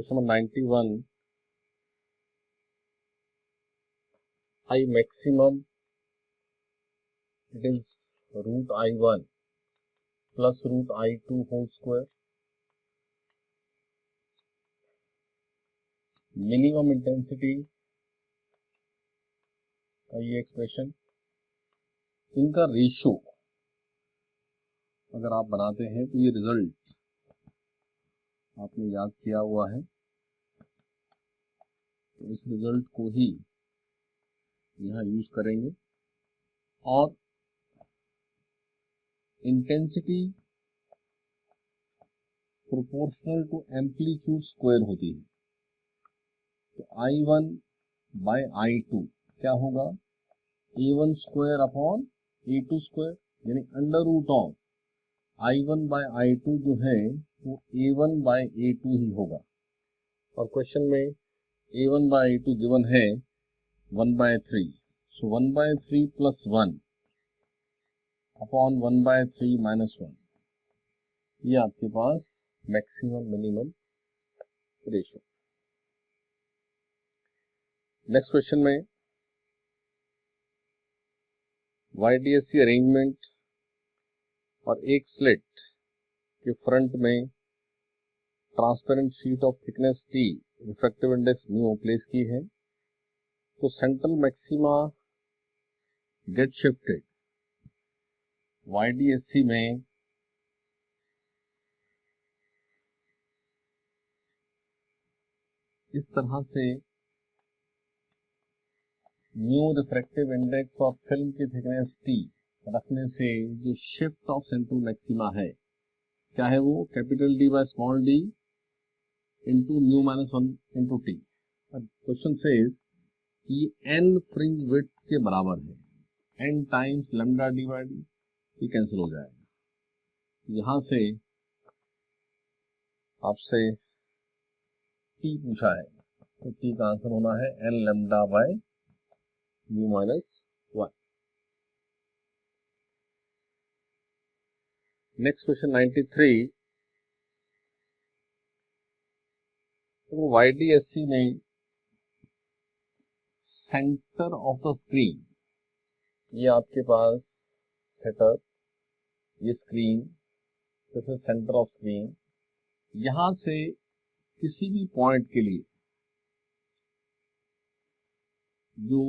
Question number 91. I maximum, it is root I1 plus root I2 whole square. Minimum intensity का ये expression, इनका ratio अगर आप बनाते हैं तो ये रिजल्ट आपने याद किया हुआ है, तो इस रिजल्ट को ही यहाँ यूज करेंगे। और intensity proportional to amplitude square होती है, तो I1 बाय I2 क्या होगा, A1 square upon A2 square, यानी under root of I1 by I2 जो है वो A1 बाय A2 ही होगा। और क्वेश्चन में A1 बाय A2 गिवन है 1/3, सो 1/3 प्लस 1 अपॉन 1/3 माइनस 1, ये आपके पास maximum minimum ratio. Next question में YDSC अरेंजमेंट और एक स्लिट के फ्रंट में transparent sheet of thickness T, refractive index mu place की है, तो central maxima get shifted YDSC में इस तरह से न्यू रिफ्रैक्टिव इंडेक्स और फिल्म की थिकनेस T रखने से जो शिफ्ट ऑफ सेंट्रल मैक्सिमा है क्या है, वो capital D by small d into mu minus 1 into T. Question से ये n फ्रिंज विड्थ के बराबर है, n times lambda d by d, ये कैंसिल हो जाएगा। यहाँ से आपसे t पूछा है, तो t का आंसर होना है n lambda by mu minus 1। Next question 93। तो YDSC में सेंटर ऑफ द स्क्रीन, ये आपके पास सेटअप, ये screen, this is centre of screen. यहां से किसी भी पॉइंट के लिए जो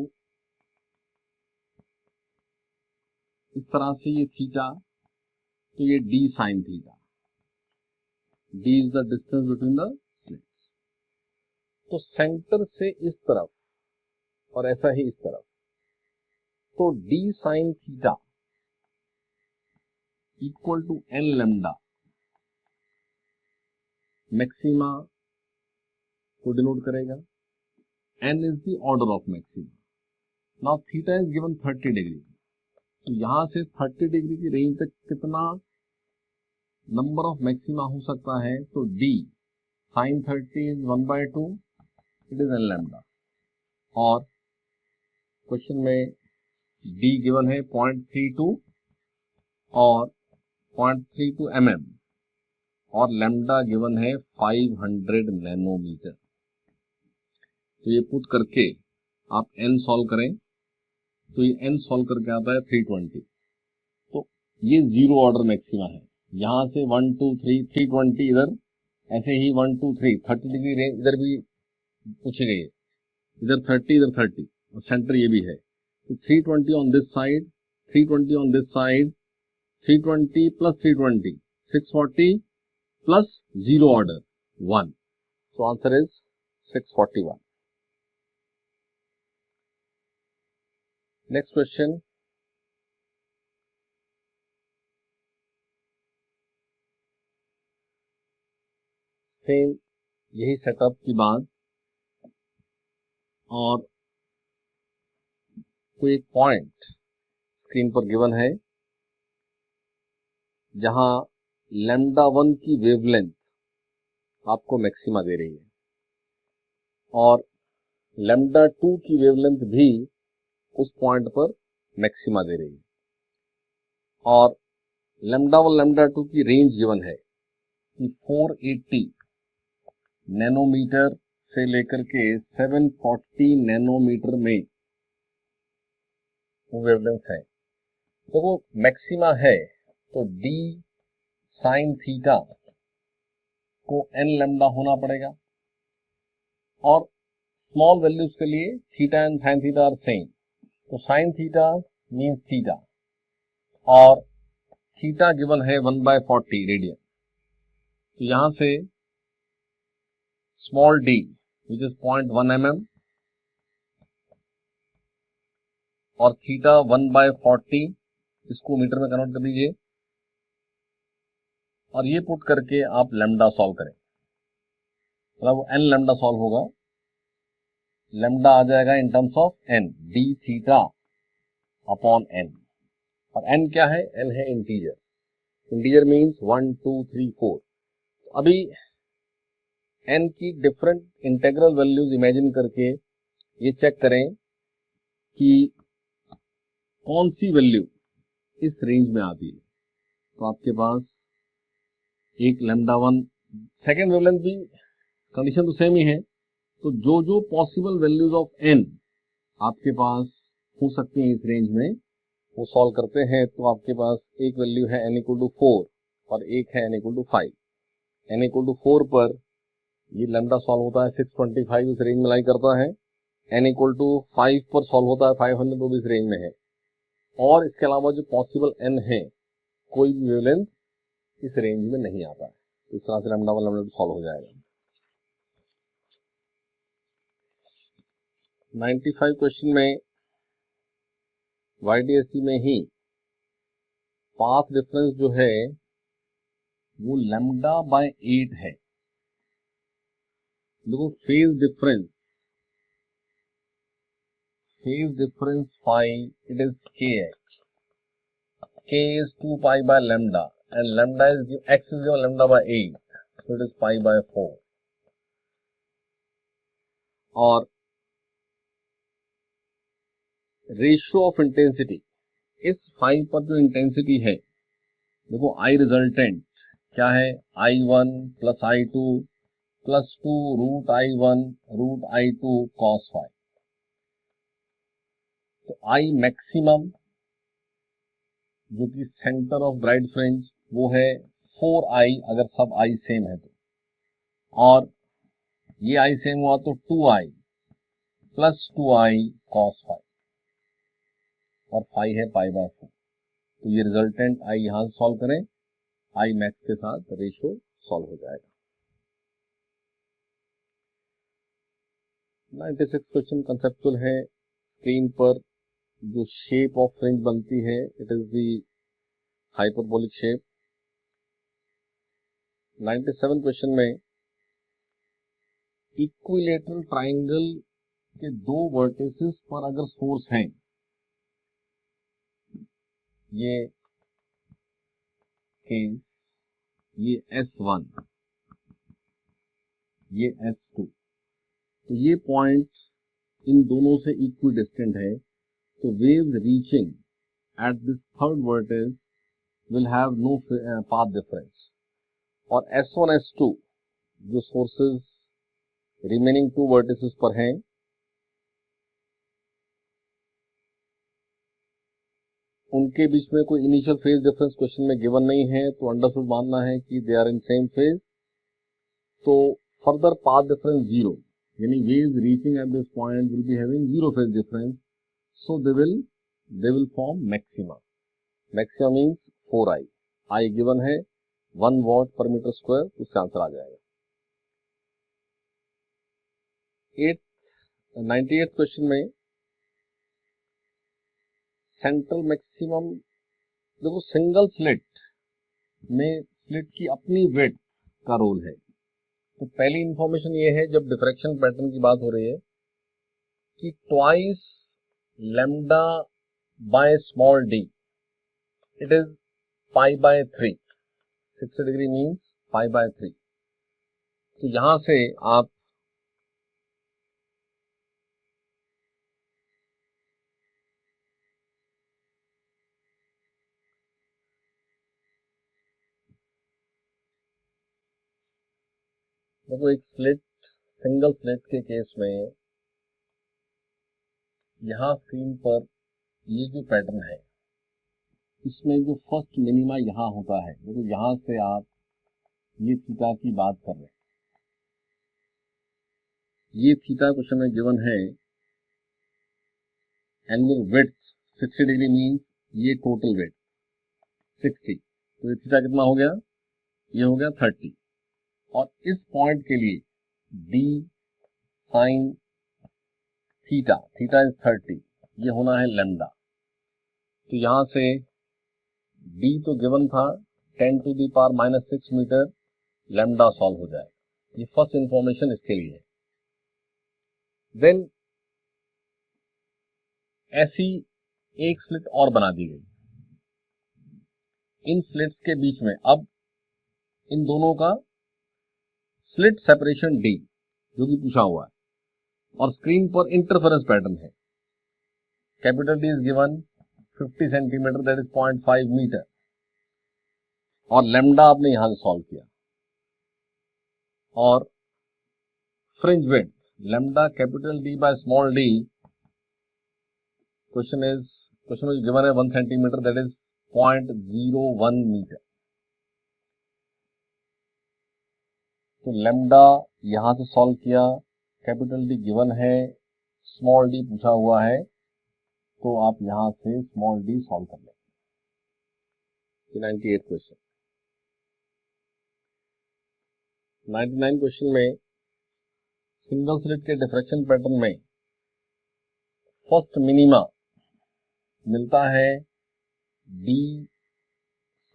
इस तरह से ये थीटा, तो ये d sine theta, d is the distance between the slits. तो सेंटर से इस तरफ और ऐसा ही इस तरफ, तो d sine theta equal to n lambda maxima को डिनोट करेगा। n is the order of maxima. Now theta is given 30 degree, तो यहां से 30 डिग्री की रेंज तक कितना नंबर ऑफ मैक्सिमा हो सकता है, तो d sine 30 is 1/2, it is n lambda. और क्वेश्चन में d गिवन है 0.32 और 0.32 mm, और लैम्डा गिवन है 500 नैनोमीटर। तो ये पुट करके आप n सॉल्व करें, तो ये n सॉल्व करके आता है 320। तो ये जीरो ऑर्डर मैक्सिमा है। यहाँ से 1 2 3 320 इधर, ऐसे ही 1 2 3 30 डिग्री रेंज इधर भी पूछी गई है, इधर 30 इधर 30, और सेंटर ये भी है। तो 320 on this side, 320 on this side, 320 plus 320 640 plus zero order 1, so answer is 641. Next question, same यही सेटअप की बात, और कोई एक पॉइंट स्क्रीन पर गिवन है जहां लैम्डा 1 की वेवलेंथ आपको मैक्सिमा दे रही है, और लैम्डा 2 की वेवलेंथ भी उस पॉइंट पर मैक्सिमा दे रही है, और लैम्डा 1 लैम्डा 2 की रेंज गिवन है कि 480 नैनोमीटर से लेकर के 740 नैनोमीटर में वो वेवलेंथ है। तो वो मैक्सिमा है, तो डी साइन थीटा को एन लैम्डा होना पड़ेगा। और स्मॉल वैल्यूज के लिए theta and sine theta are same, तो साइन थीटा मीन्स थीटा और थीटा गिवन है 1/40 रेडियन। तो यहां से small D which is 0.1 mm और थीटा 1/40 इसको मीटर में कन्वर्ट कर दीजिए और ये पुट करके आप लैम्डा सॉल्व करें, मतलब एन लैम्डा सॉल्व होगा। लैम्डा आ जाएगा in terms of N, D theta upon N. और एन क्या है? एन है इंटीजर। Integer means 1 2 3 4। अभी एन की डिफरेंट इंटेग्रल वैल्यूज इमेजिन करके ये चेक करें कि कौन सी वैल्यू इस रेंज में आती है। तो आपके पास एक लैम्डा 1, सेकेंड वेवलेंथ भी कंडीशन तो सेम ही है। तो जो जो पॉसिबल वैल्यूज ऑफ एन आपके पास हो सकती हैं इस रेंज में, वो सॉल्व करते हैं। तो आपके पास एक वैल्यू है n = 4 और एक है n = 5। n = 4 पर ये लैम्डा सॉल्व होता है 625, इस रेंज में लाई करता है। n = 5 पर सॉल्व होता है 500, वो भी इस रेंज में है। और इसके अलावा जो पॉसिबल n है, कोई भी वेवलेंथ इस रेंज में नहीं आता है। तो इस तरह से लैम्डा 1 लैम्डा 2 सॉल्व हो जाएगा। 95 क्वेश्चन में YDSC में ही पाथ डिफरेंस जो है वो λ/8 है। देखो phase difference phi it is kx, k is 2 pi by lambda and lambda is x is given λ/8, so it is pi by 4। और रेशियो ऑफ इंटेंसिटी, इस फाई पर जो इंटेंसिटी है, देखो आई रिजल्टेंट क्या है? I1 + I2 + 2 √I1 √I2 cos phi। तो I maximum जो कि सेंटर ऑफ ब्राइट फ्रिंज वो है 4i अगर सब आई सेम है तो, और ये आई सेम हुआ तो 2i + 2i cos phi और फाई है π/4। तो ये रिजल्टेंट आई यहां से सॉल्व करें, आई मैक्स के साथ रेशियो सॉल्व हो जाएगा। 96 क्वेश्चन कंसेप्चुअल है। स्क्रीन पर जो शेप ऑफ फ्रिंज बनती है it is the hyperbolic shape. 97 question में इक्विलेटरल ट्राइंगल के दो वर्टिसेस पर अगर सोर्स हैं, ये केस, ये S1, ये S2, तो ये पॉइंट इन दोनों से इक्वी डिस्टेंट है। तो waves reaching at this third vertex will have no path difference. और S1 S2 जो सोर्सेज रिमेनिंग टू वर्टिसेस पर हैं, उनके बीच में कोई इनिशियल फेज डिफरेंस क्वेश्चन में गिवन नहीं है, तो अंडरस्टूड मानना है कि they are in same phase. तो फर्दर पाथ डिफरेंस 0, यानी waves reaching at this point will be having 0 phase difference, so they will form maxima. Maxima means 4i, I given है 1 watt per meter square, तो उसका answer आ जाएगा। 98 question में central maximum, देखो single slit में slit की अपनी width का रोल है। तो पहली इंफॉर्मेशन ये है, जब डिफ्रैक्शन पैटर्न की बात हो रही है, कि twice lambda by small d it is π/3, 60 degree means π/3। तो यहां से आप देखो एक स्लिट, सिंगल स्लिट के केस में यहाँ स्क्रीन पर ये जो पैटर्न है इसमें जो फर्स्ट मिनिमा यहाँ होता है, देखो यहाँ से आप ये थीटा की बात कर रहे हैं, ये थीटा क्वेश्चन में गिवन है, एंगुलर विड्थ 60 डिग्री मीन ये टोटल विड्थ 60, तो ये थीटा कितना हो गया, ये हो गया 30, और इस पॉइंट के लिए d sine theta, theta is 30, ये होना है लैम्डा। तो यहां से d तो गिवन था 10⁻⁻6 मीटर, लैम्डा सॉल्व हो जाएगा। ये फर्स्ट इंफॉर्मेशन इसके लिए है। देन ऐसी एक स्लिट और बना दी गई, इन स्लिट्स के बीच में अब इन दोनों का स्लिट सेपरेशन d जो कि पूछा हुआ है, और स्क्रीन पर इंटरफेरेंस पैटर्न है, capital D is given 50 centimetre that is 0.5 metre, और लैम्डा आपने यहां से सॉल्व किया, और fringe width lambda capital D by small d, question में गिवन है 1 सेंटीमीटर दैट इज 0.01 मीटर। तो लैम्डा यहां से सॉल्व किया, कैपिटल D गिवन है, स्मॉल d पूछा हुआ है, तो आप यहां से स्मॉल d सॉल्व कर लेंगे। 98 क्वेश्चन, 99 क्वेश्चन में सिंगल स्लिट के डिफ्रैक्शन पैटर्न में फर्स्ट मिनिमा मिलता है d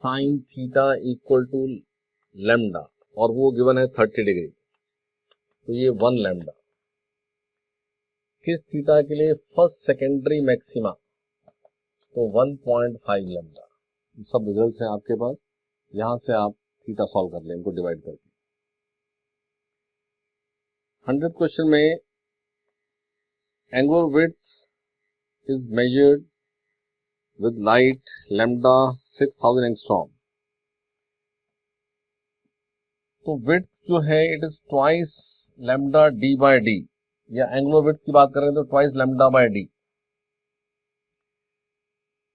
sine theta equal to lambda, और वो गिवन है 30 डिग्री, तो ये 1 लैम्डा। किस थीटा के लिए फर्स्ट सेकेंडरी मैक्सिमा, तो 1.5 लैम्डा। सब रिजल्ट्स हैं आपके पास, यहां से आप थीटा सॉल्व कर लें इनको डिवाइड करके। 100 क्वेश्चन में angular width is measured with light lambda 6000 angstrom, तो विड्थ जो है it is twice lambda d by d, या एंगुलर विड्थ की बात कर रहे हैं तो ट्वाइस लैम्डा बाय d,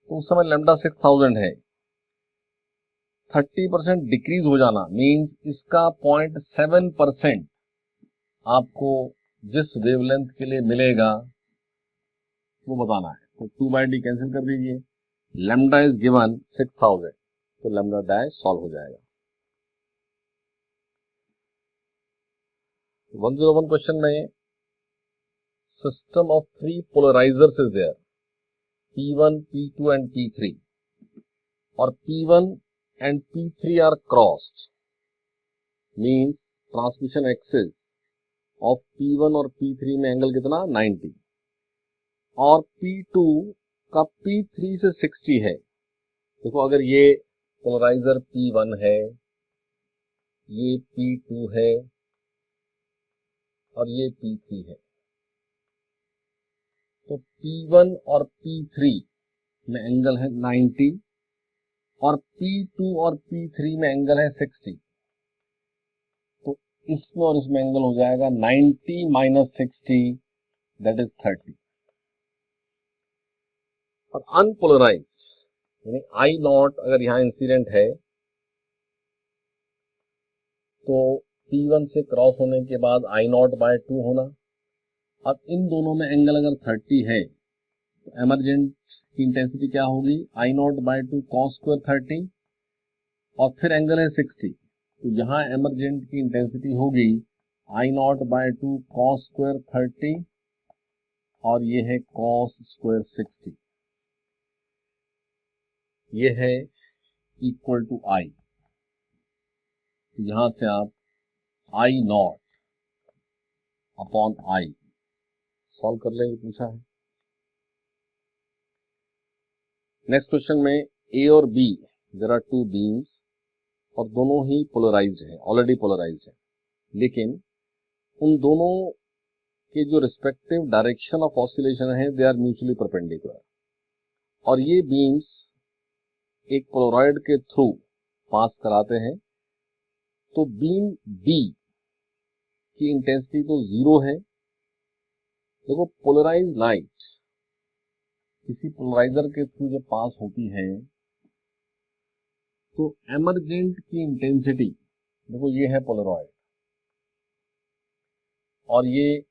तो उस समय लैम्डा 6000 है, 30% डिक्रीज हो जाना मीन्स इसका 0.7% आपको जिस वेवलेंथ के लिए मिलेगा वो बताना है। तो 2/d कैंसिल कर दीजिए, लैम्डा इज गिवन 6000, तो लैम्डा डैश सॉल्व हो जाएगा। 101 क्वेश्चन में system of 3 polarisers is there, P1, P2 and P3, और P1 and P3 are crossed, means transmission axis of P1 और P3 में एंगल कितना 90, और P2 का P3 से 60 है। देखो अगर ये पोलराइजर P1 है, ये P2 है, और ये P3 है, तो P1 और P3 में एंगल है 90, और P2 और P3 में एंगल है 60, तो इसमें और इसमें एंगल हो जाएगा 90 माइनस 60 दैट इज 30। और अनपोलराइज यानी आई नॉट अगर यहाँ इंसिडेंट है तो P1 से क्रॉस होने के बाद आई नॉट बाय 2 होना। अब इन दोनों में एंगल अगर 30 है तो एमरजेंट की इंटेंसिटी क्या होगी, आई नॉट बाय 2 कॉस स्क्वायर 30, और फिर एंगल है 60, तो यहाँ एमरजेंट की इंटेंसिटी होगी आई नॉट बाय 2 कॉस स्क्वायर 30, और ये है कॉस स्क्वायर 60, ये है इक्वल टू आई। यहां से आप आई नॉट अपॉन आई सॉल्व कर लेंगे, पूछा है। नेक्स्ट क्वेश्चन में ए और बी देयर आर 2 बीम्स, और दोनों ही पोलराइज्ड है, ऑलरेडी पोलराइज्ड है, लेकिन उन दोनों के जो रिस्पेक्टिव डायरेक्शन ऑफ ऑसिलेशन है दे आर म्यूचुअली परपेंडिकुलर, और ये बीम्स एक पोलरॉइड के थ्रू पास कराते हैं। तो बीम बी की इंटेंसिटी तो 0 है। देखो पोलराइज लाइट किसी पोलराइजर के थ्रू जब पास होती है तो एमरजेंट की इंटेंसिटी, देखो ये है पोलरॉइड और ये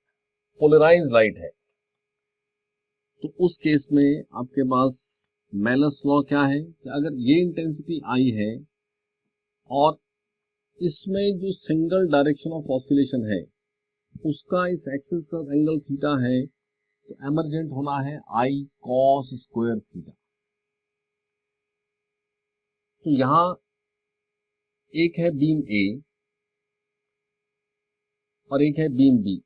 पोलराइज लाइट है, तो उस केस में आपके पास मेलस लॉ क्या है कि अगर ये इंटेंसिटी आई है और इसमें जो सिंगल डायरेक्शन ऑफ ऑसिलेशन है उसका इस एक्सिस का एंगल थीटा है, तो एमरजेंट होना है आई कॉस स्क्वायर थीटा। तो यहां एक है बीम ए और एक है बीम बी,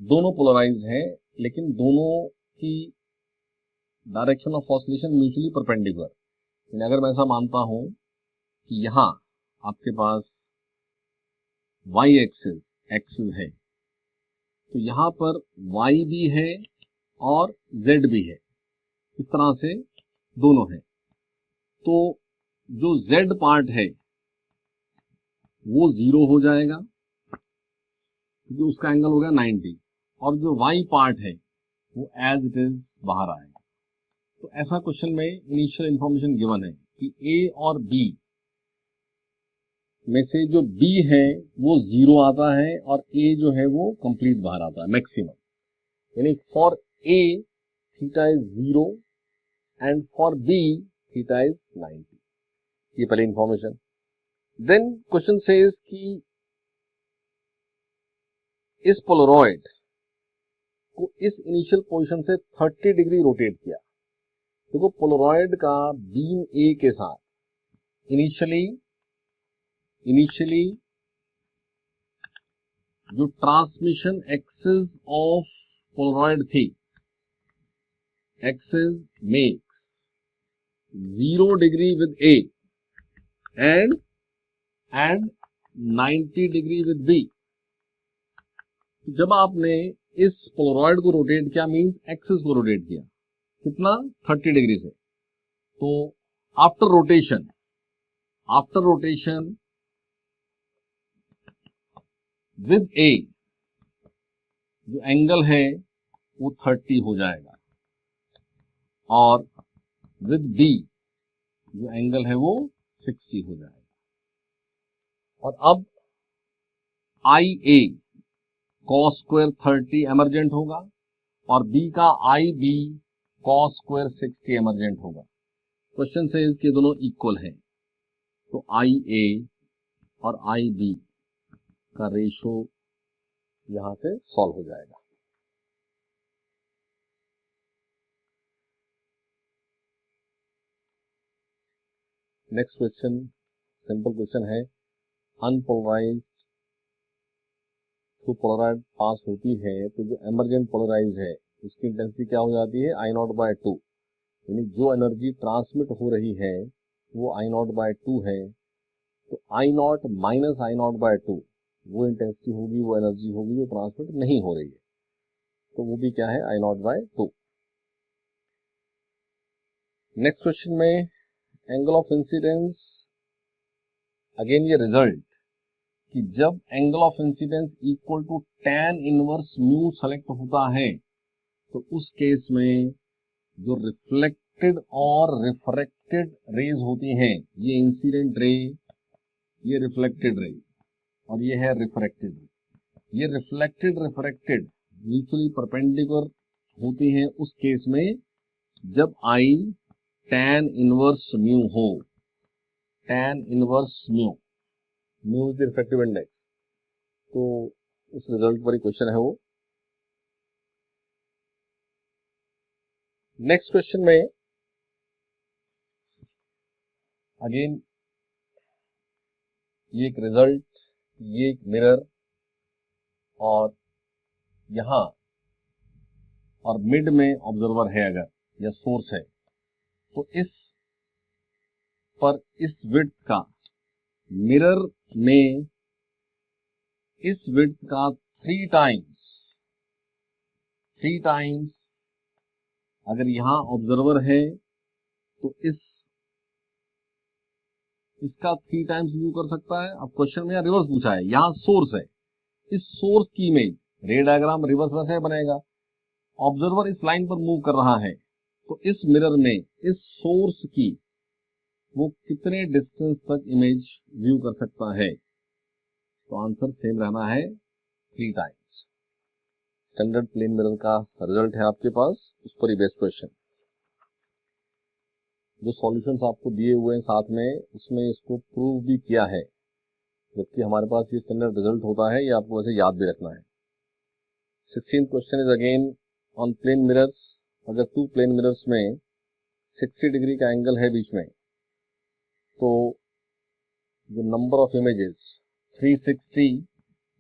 दोनों पोलराइज्ड है लेकिन दोनों की direction of oscillation mutually perpendicular. अगर मैं ऐसा मानता हूं कि यहां आपके पास वाई एक्सिस है, तो यहां पर वाई भी है और जेड भी है, इस तरह से दोनों है। तो जो जेड पार्ट है वो 0 हो जाएगा क्योंकि उसका एंगल हो गया 90, और जो वाई पार्ट है वो एज इट इज बाहर आएगा। तो ऐसा क्वेश्चन में इनिशियल इंफॉर्मेशन गिवन है कि ए और बी में से जो बी है वो 0 आता है और ए जो है वो कंप्लीट बाहर आता है मैक्सिमम, यानी for A theta is 0 and for B theta is 90। ये पहले इंफॉर्मेशन। देन क्वेश्चन सेज कि इस पोलरॉइड को इस इनिशियल पोजीशन से 30 डिग्री रोटेट किया। देखो पोलरॉइड का बीम ए के साथ इनिशियली जो ट्रांसमिशन एक्सिस ऑफ पोलरॉइड थी, axis makes 0 degree with A and 90 degree with B. जब आपने इस पोलरॉइड को रोटेट किया, मींस एक्सिस को रोटेट किया, कितना 30 डिग्री से, तो आफ्टर रोटेशन विद ए जो एंगल है वो 30 हो जाएगा और विद बी जो एंगल है वो 60 हो जाएगा। और अब आई ए कॉस स्क्वायर 30 एमरजेंट होगा और बी का आई बी कॉस स्क्वायर 60 एमरजेंट होगा। क्वेश्चन से इसके दोनों इक्वल हैं, तो आई ए और आई बी का रेशो यहां से सॉल्व हो जाएगा। नेक्स्ट क्वेश्चन सिंपल क्वेश्चन है, अनपोलराइज्ड तो पोलराइड पास होती है तो जो एमरजेंट पोलराइज है उसकी इंटेंसिटी क्या हो जाती है आई नॉट बाय 2, यानी जो एनर्जी ट्रांसमिट हो रही है वो आई नॉट बाय 2 है। तो I naught minus I not by 2 वो इंटेंसिटी होगी, वो एनर्जी होगी जो ट्रांसमिट नहीं हो रही है, तो वो भी क्या है I not by 2। Next question में एंगल ऑफ इंसिडेंस, अगेन ये रिजल्ट कि जब angle of incidence equal to tan inverse mu select होता है तो उस केस में जो रिफ्लेक्टेड और रिफ्रैक्टेड रेज होती हैं, ये इंसिडेंट रे, ये रिफ्लेक्टेड रे और ये है रिफ्रैक्टेड रे। ये रिफ्लेक्टेड रिफ्रैक्टेड म्यूचुअली परपेंडिकुलर होती हैं उस केस में जब आई tan इनवर्स म्यू हो, tan inverse mu is refractive index. तो उस रिजल्ट पर ही क्वेश्चन है वो। नेक्स्ट क्वेश्चन में अगेन ये एक रिजल्ट, ये एक मिरर और यहां और मिड में ऑब्जर्वर है अगर या सोर्स है, तो इस पर इस विड्थ का मिरर में इस विड्थ का 3 टाइम्स अगर यहां ऑब्जर्वर है तो इसका 3 टाइम्स व्यू कर सकता है। अब क्वेश्चन में रिवर्स पूछा है, यहां सोर्स है, इस सोर्स की इमेज, रे डायग्राम रिवर्स वैसे बनेगा, ऑब्जर्वर इस लाइन पर मूव कर रहा है, तो इस मिरर में इस सोर्स की वो कितने डिस्टेंस तक इमेज व्यू कर सकता है? तो आंसर सेम रहना है 3 टाइम्स। स्टैंडर्ड प्लेन मिरर का रिजल्ट है आपके पास, उस पर ही बेस्ट क्वेश्चन। जो सॉल्यूशंस आपको दिए हुए हैं साथ में, उसमें इसको प्रूव भी किया है, जबकि हमारे पास ये स्टैंडर्ड रिजल्ट होता है, ये आपको वैसे याद भी रखना है। 16th question is again on plane mirrors. अगर 2 प्लेन मिरर्स में 60 डिग्री का एंगल है बीच में, तो जो नंबर ऑफ इमेजेस 360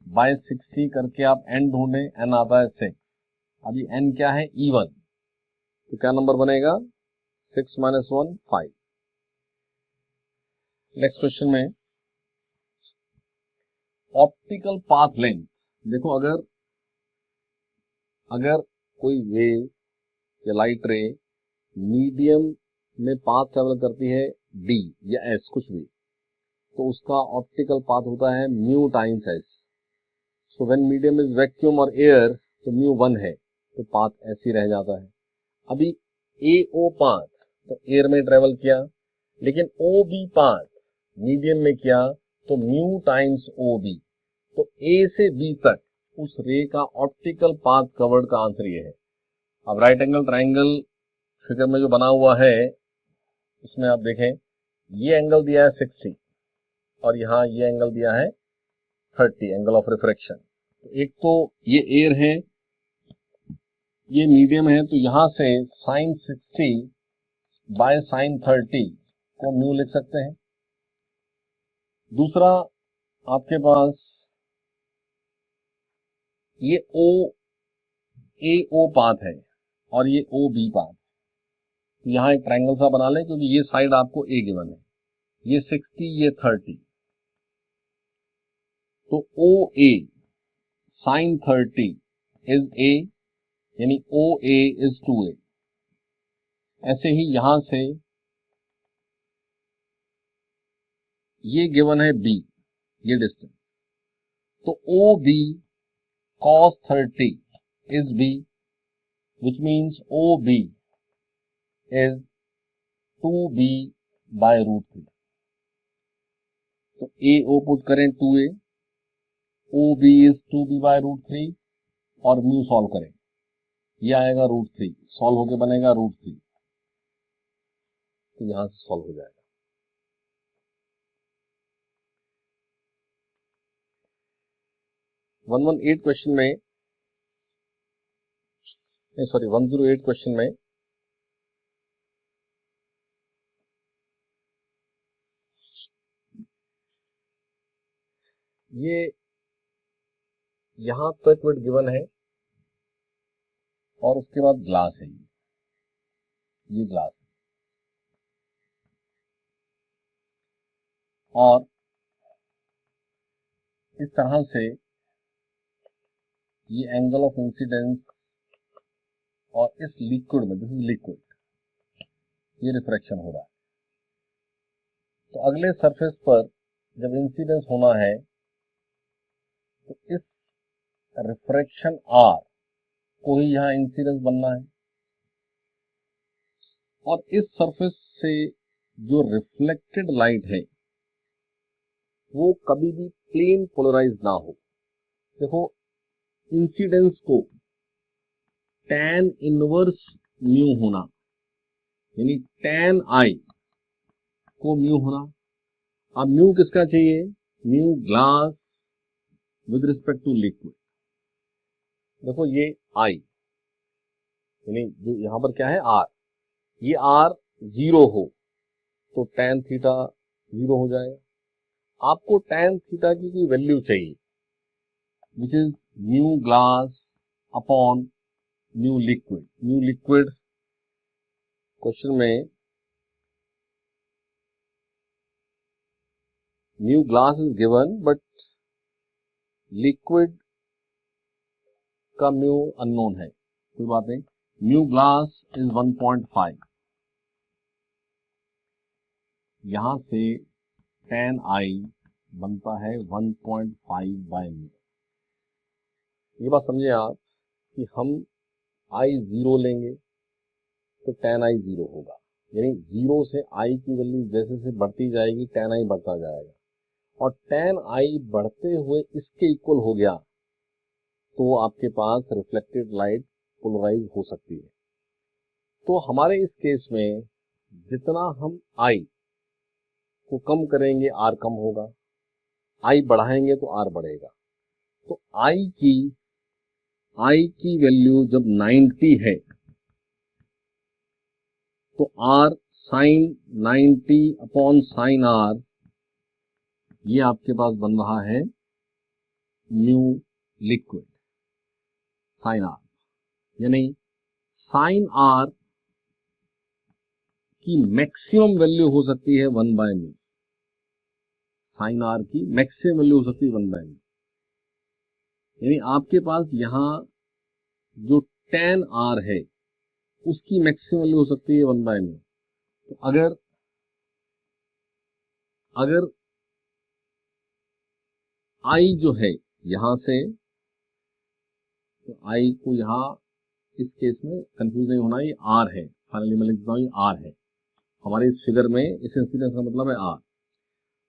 बाय 60 करके आप n ढूंढें, n आता है 6। अभी n क्या है? E1, तो क्या नंबर बनेगा? 6 - 1 5। नेक्स्ट क्वेश्चन में ऑप्टिकल पाथ लेंथ। देखो, अगर कोई वेव या लाइट रे मीडियम में पाथ ट्रेवल करती है d या s कुछ भी, तो उसका ऑप्टिकल पाथ होता है mu times s। So when medium is vacuum और एयर, तो म्यू 1 है, तो पाथ ऐसे ही रह जाता है। अभी AO पाथ तो एयर में ट्रेवल किया, लेकिन OB पाथ मीडियम में किया, तो म्यू टाइम्स OB। तो A से B तक उस रे का ऑप्टिकल पाथ कवर्ड का आंसर ये है। अब राइट एंगल ट्राइंगल फिगर में जो बना हुआ है, उसमें आप देखें, ये एंगल दिया है 60 और यहाँ ये एंगल दिया है 30, एंगल ऑफ रिफ्रैक्शन। तो एक तो ये एयर है, ये मीडियम है, तो यहां से sin 60 बाय sin 30 को म्यू लिख सकते हैं। दूसरा, आपके पास ये AO पाथ है और ये OB पाथ, यहां एक ट्रायंगल सा बना लें, क्योंकि ये साइड आपको A गिवन है, ये 60, ये 30, तो OA sin 30 इज A, यानी OA इज 2A। ऐसे ही यहां से ये गिवन है B, ये डिस्टेंस, तो OB cos 30 is B, which means OB is 2B by root 3। तो AO पुट करें 2A, OB is 2B by root 3 और म्यू सॉल्व करें, ये आएगा √3, सॉल्व होके बनेगा √3, तो यहां से सॉल्व हो जाएगा। 118 क्वेश्चन में, सॉरी 108 क्वेश्चन में ये यहां तक विड्थ गिवन है और उसके बाद ग्लास है, ये ग्लास है, और इस तरह से ये एंगल ऑफ इंसिडेंस, और इस लिक्विड में, दिस इज लिक्विड, ये रिफ्रैक्शन हो रहा है। तो अगले सरफेस पर जब इंसिडेंस होना है, तो इस रिफ्रैक्शन R को ही यहाँ इंसिडेंस बनना है, और इस सरफेस से जो रिफ्लेक्टेड लाइट है वो कभी भी प्लेन पोलराइज ना हो। देखो, इंसिडेंस को tan इनवर्स म्यू होना, यानी tan I को म्यू होना। अब म्यू किसका चाहिए? Mu glass with respect to liquid. देखो, ये I, यानी जो यहां पर क्या है R, ये R 0 हो तो tan थीटा 0 हो जाएगा। आपको tan थीटा की कोई वैल्यू चाहिए, which is mu glass upon mu liquid. Mu liquid question में mu glass is given, but liquid का म्यू अननोन है, कोई बात नहीं। म्यू ग्लास इज 1.5, यहां से tan I बनता है 1.5 बाय म्यू। ये बात समझे आप कि हम आई 0 लेंगे तो tan i 0 होगा, यानी 0 से i की वैल्यू जैसे से बढ़ती जाएगी tan i बढ़ता जाएगा, और tan i बढ़ते हुए इसके इक्वल हो गया तो आपके पास रिफ्लेक्टेड लाइट पोलराइज हो सकती है। तो हमारे इस केस में जितना हम i को कम करेंगे r कम होगा, i बढ़ाएंगे तो r बढ़ेगा। तो i की वैल्यू जब 90 है तो r sine 90 upon sine r, ये आपके पास बन रहा है म्यू लिक्विड साइन r, यानी साइन r की मैक्सिमम वैल्यू हो सकती है 1/μ। साइन r की मैक्सिमम वैल्यू हो सकती है 1/μ, यानी आपके पास यहां जो tan r है उसकी मैक्सिमम वैल्यू हो सकती है 1/μ। तो अगर i जो है यहां से, तो i को यहां इस केस में कंफ्यूज नहीं होना, ये r है, फाइनली मैं लिख देता हूं ये r है हमारे इस फिगर में, इस इंसिडेंस का मतलब है r।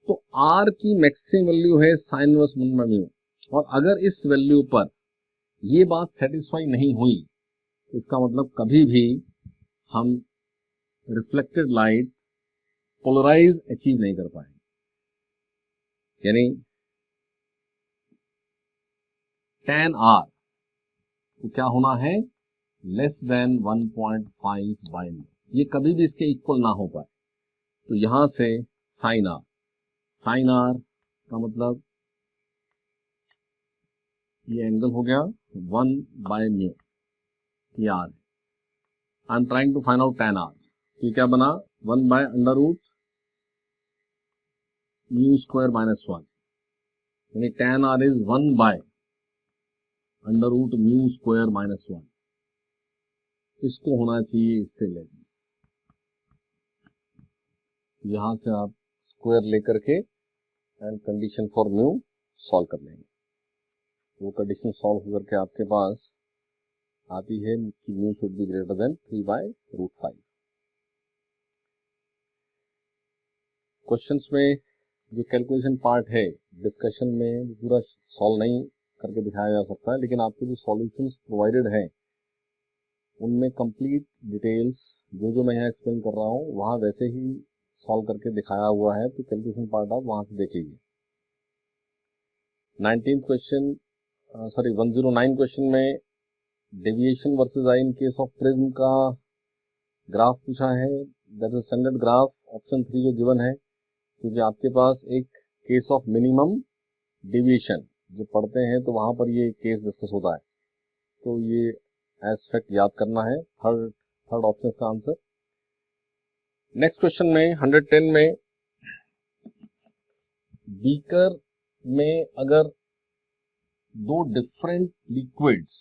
तो r की मैक्सिमम वैल्यू है साइन इनवर्स 1/μ, और अगर इस वैल्यू पर ये बात सेटिस्फाई नहीं हुई तो इसका मतलब कभी भी हम रिफ्लेक्टेड लाइट पोलराइज अचीव नहीं कर पाएंगे, यानी tan r तो क्या होना है लेस देन 1.5/μ, ये कभी भी इसके इक्वल ना हो पाए। तो यहां से साइन r का मतलब ये एंगल हो गया 1/μ, ये r। I am trying to find out tan r, तो क्या बना 1/√μ² -1, यानी tan r इज 1/√μ² -1, इसको होना चाहिए इससे लेकर, यहां से आप स्क्वायर लेकर के and condition for mu solve कर लेंगे। वो कंडीशन सॉल्व होकर के आपके पास आती है कि mu should be greater than 3/√5। Questions में जो कैलकुलेशन पार्ट है डिस्कशन में पूरा सॉल्व नहीं करके दिखाया जा सकता है, लेकिन आपको जो सॉल्यूशंस प्रोवाइडेड हैं उनमें कंप्लीट डिटेल्स जो मैं यहाँ एक्सप्लेन कर रहा हूँ वहाँ वैसे ही सॉल्व करके दिखाया हुआ है, तो कैलकुलेशन पार्ट आप वहां से देख लीजिए। 19th क्वेश्चन 109 क्वेश्चन में deviation versus I in case of prism का ग्राफ पूछा है, that is standard graph option 3 जो गिवन है, क्योंकि आपके पास एक केस ऑफ मिनिमम डेविएशन जो पढ़ते हैं तो वहां पर ये केस डिस्कस होता है, तो ये एस्पेक्ट याद करना है। थर्ड ऑप्शन का आंसर। नेक्स्ट क्वेश्चन में 110 में बीकर में अगर दो डिफरेंट लिक्विड्स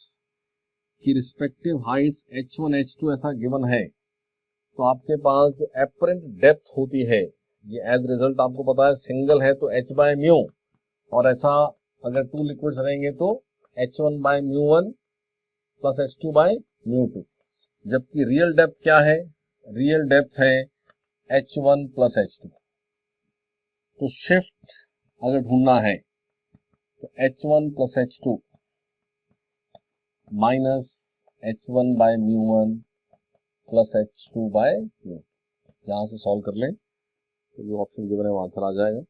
की रिस्पेक्टिव हाइट्स h1 h2 ऐसा गिवन है, तो आपके पास जो एपरेंट डेप्थ होती है ये एज रिजल्ट आपको पता है सिंगल है तो h/μ, और ऐसा अगर 2 लिक्विड्स रहेंगे तो h1/μ1 प्लस h2/μ2, जबकि रियल डेप्थ क्या है, रियल डेप्थ है h1 प्लस h2। तो शिफ्ट अगर ढूंढना है तो h1 plus h2 minus h1/μ1 plus h2/μ, यहां से सॉल्व कर लें तो जो ऑप्शन गिवन है वो आंसर आ जाएगा।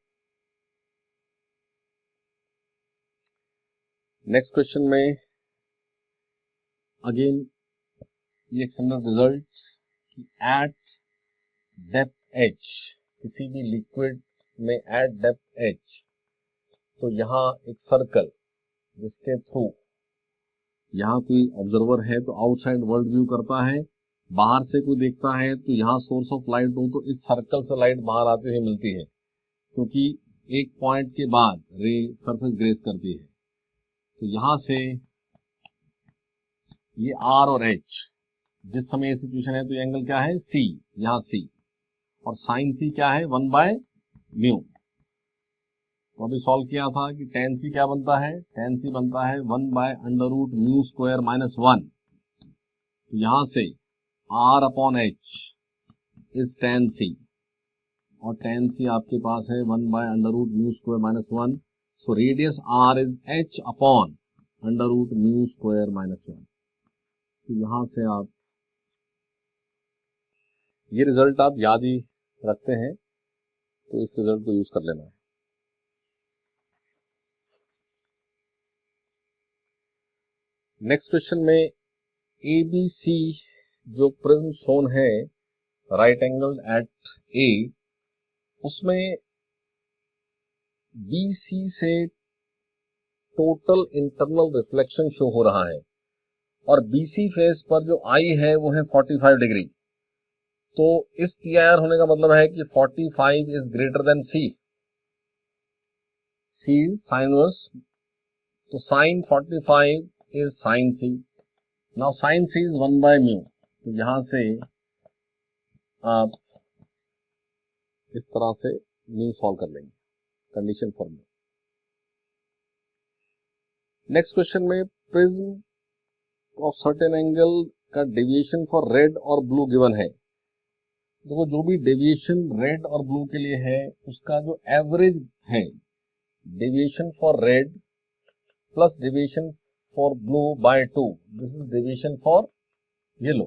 नेक्स्ट क्वेश्चन में अगेन ये एक्सटर्नल रिजल्ट कि एट डेप्थ h, किसी भी लिक्विड में एट डेप्थ h, तो यहाँ एक सर्कल जिसके थ्रू यहाँ कोई ऑब्जर्वर है तो आउटसाइड वर्ल्ड व्यू करता है, बाहर से कोई देखता है तो यहाँ सोर्स ऑफ लाइट हो तो इस सर्कल से लाइट बाहर आती हुई मिलती है, क्योंकि एक पॉइंट के बाद रे सरफेस ग्रेस करती है। तो यहाँ से ये R और H जिस समय ये सिचुएशन है तो ये एंगल क्या है C, यहाँ C, और साइन C क्या है 1/μ। तो अभी सॉल्व किया था कि tan c क्या बनता है, tan c बनता है 1 by under root mu square minus 1। तो यहां से r upon h is tan c, और tan c आपके पास है 1 by under root mu square minus 1। So radius r is h upon under root mu square minus 1। तो यहां से आप ये रिजल्ट आप याद ही रखते हैं, तो इस रिजल्ट को यूज कर लेना है। नेक्स्ट क्वेश्चन में ABC जो प्रिज्म शोन है राइट एंगल एट A, उसमें BC से टोटल इंटरनल रिफ्लेक्शन शो हो रहा है, और BC फेस पर जो I है वो है 45 डिग्री। तो इस PIR होने का मतलब है कि 45 is greater than C is sine inverse, तो sine 45 is sine C। Now sine C is 1 by mu. तो यहां से आप इस तरह से म्यू सॉल्व कर लेंगे condition for mu. Next question में प्रिज्म ऑफ सर्टेन एंगल का डेविएशन फॉर रेड और ब्लू गिवन है। देखो जो भी डेविएशन रेड और ब्लू के लिए है उसका जो एवरेज है, deviation for red plus deviation for blue by 2, this is deviation for yellow.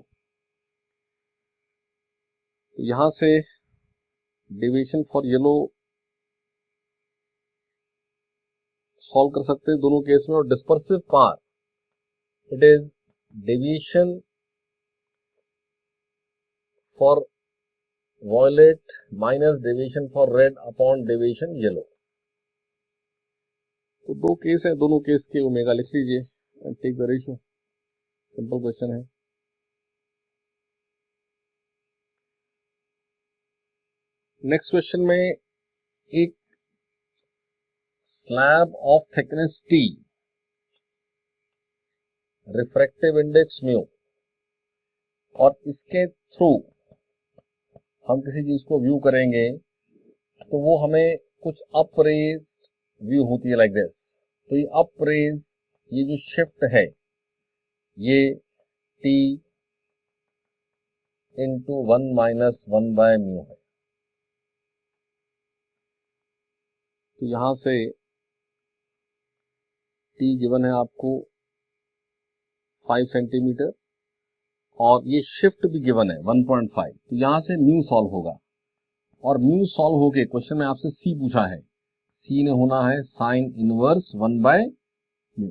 तो यहां से डेविएशन फॉर येलो सॉल्व कर सकते हैं दोनों केस में, और dispersive power it is deviation for violet minus deviation for red upon deviation yellow. तो दो केस है, दोनों केस के ओमेगा लिख लीजिए and take the ratio. Simple question है। नेक्स्ट क्वेश्चन में एक slab of thickness T, refractive index mu, और इसके थ्रू हम किसी चीज को व्यू करेंगे तो वो हमें कुछ अप्रेज व्यू होती है लाइक दिस। तो ये अप्रेज, ये जो शिफ्ट है ये T into 1 minus 1 by mu है। तो यहां से T गिवन है आपको 5 सेंटीमीटर, और ये शिफ्ट भी गिवन है 1.5। तो यहां से म्यू सॉल्व होगा, और म्यू सॉल्व होके क्वेश्चन में आपसे C पूछा है, C ने होना है साइन इनवर्स 1 बाय म्यू,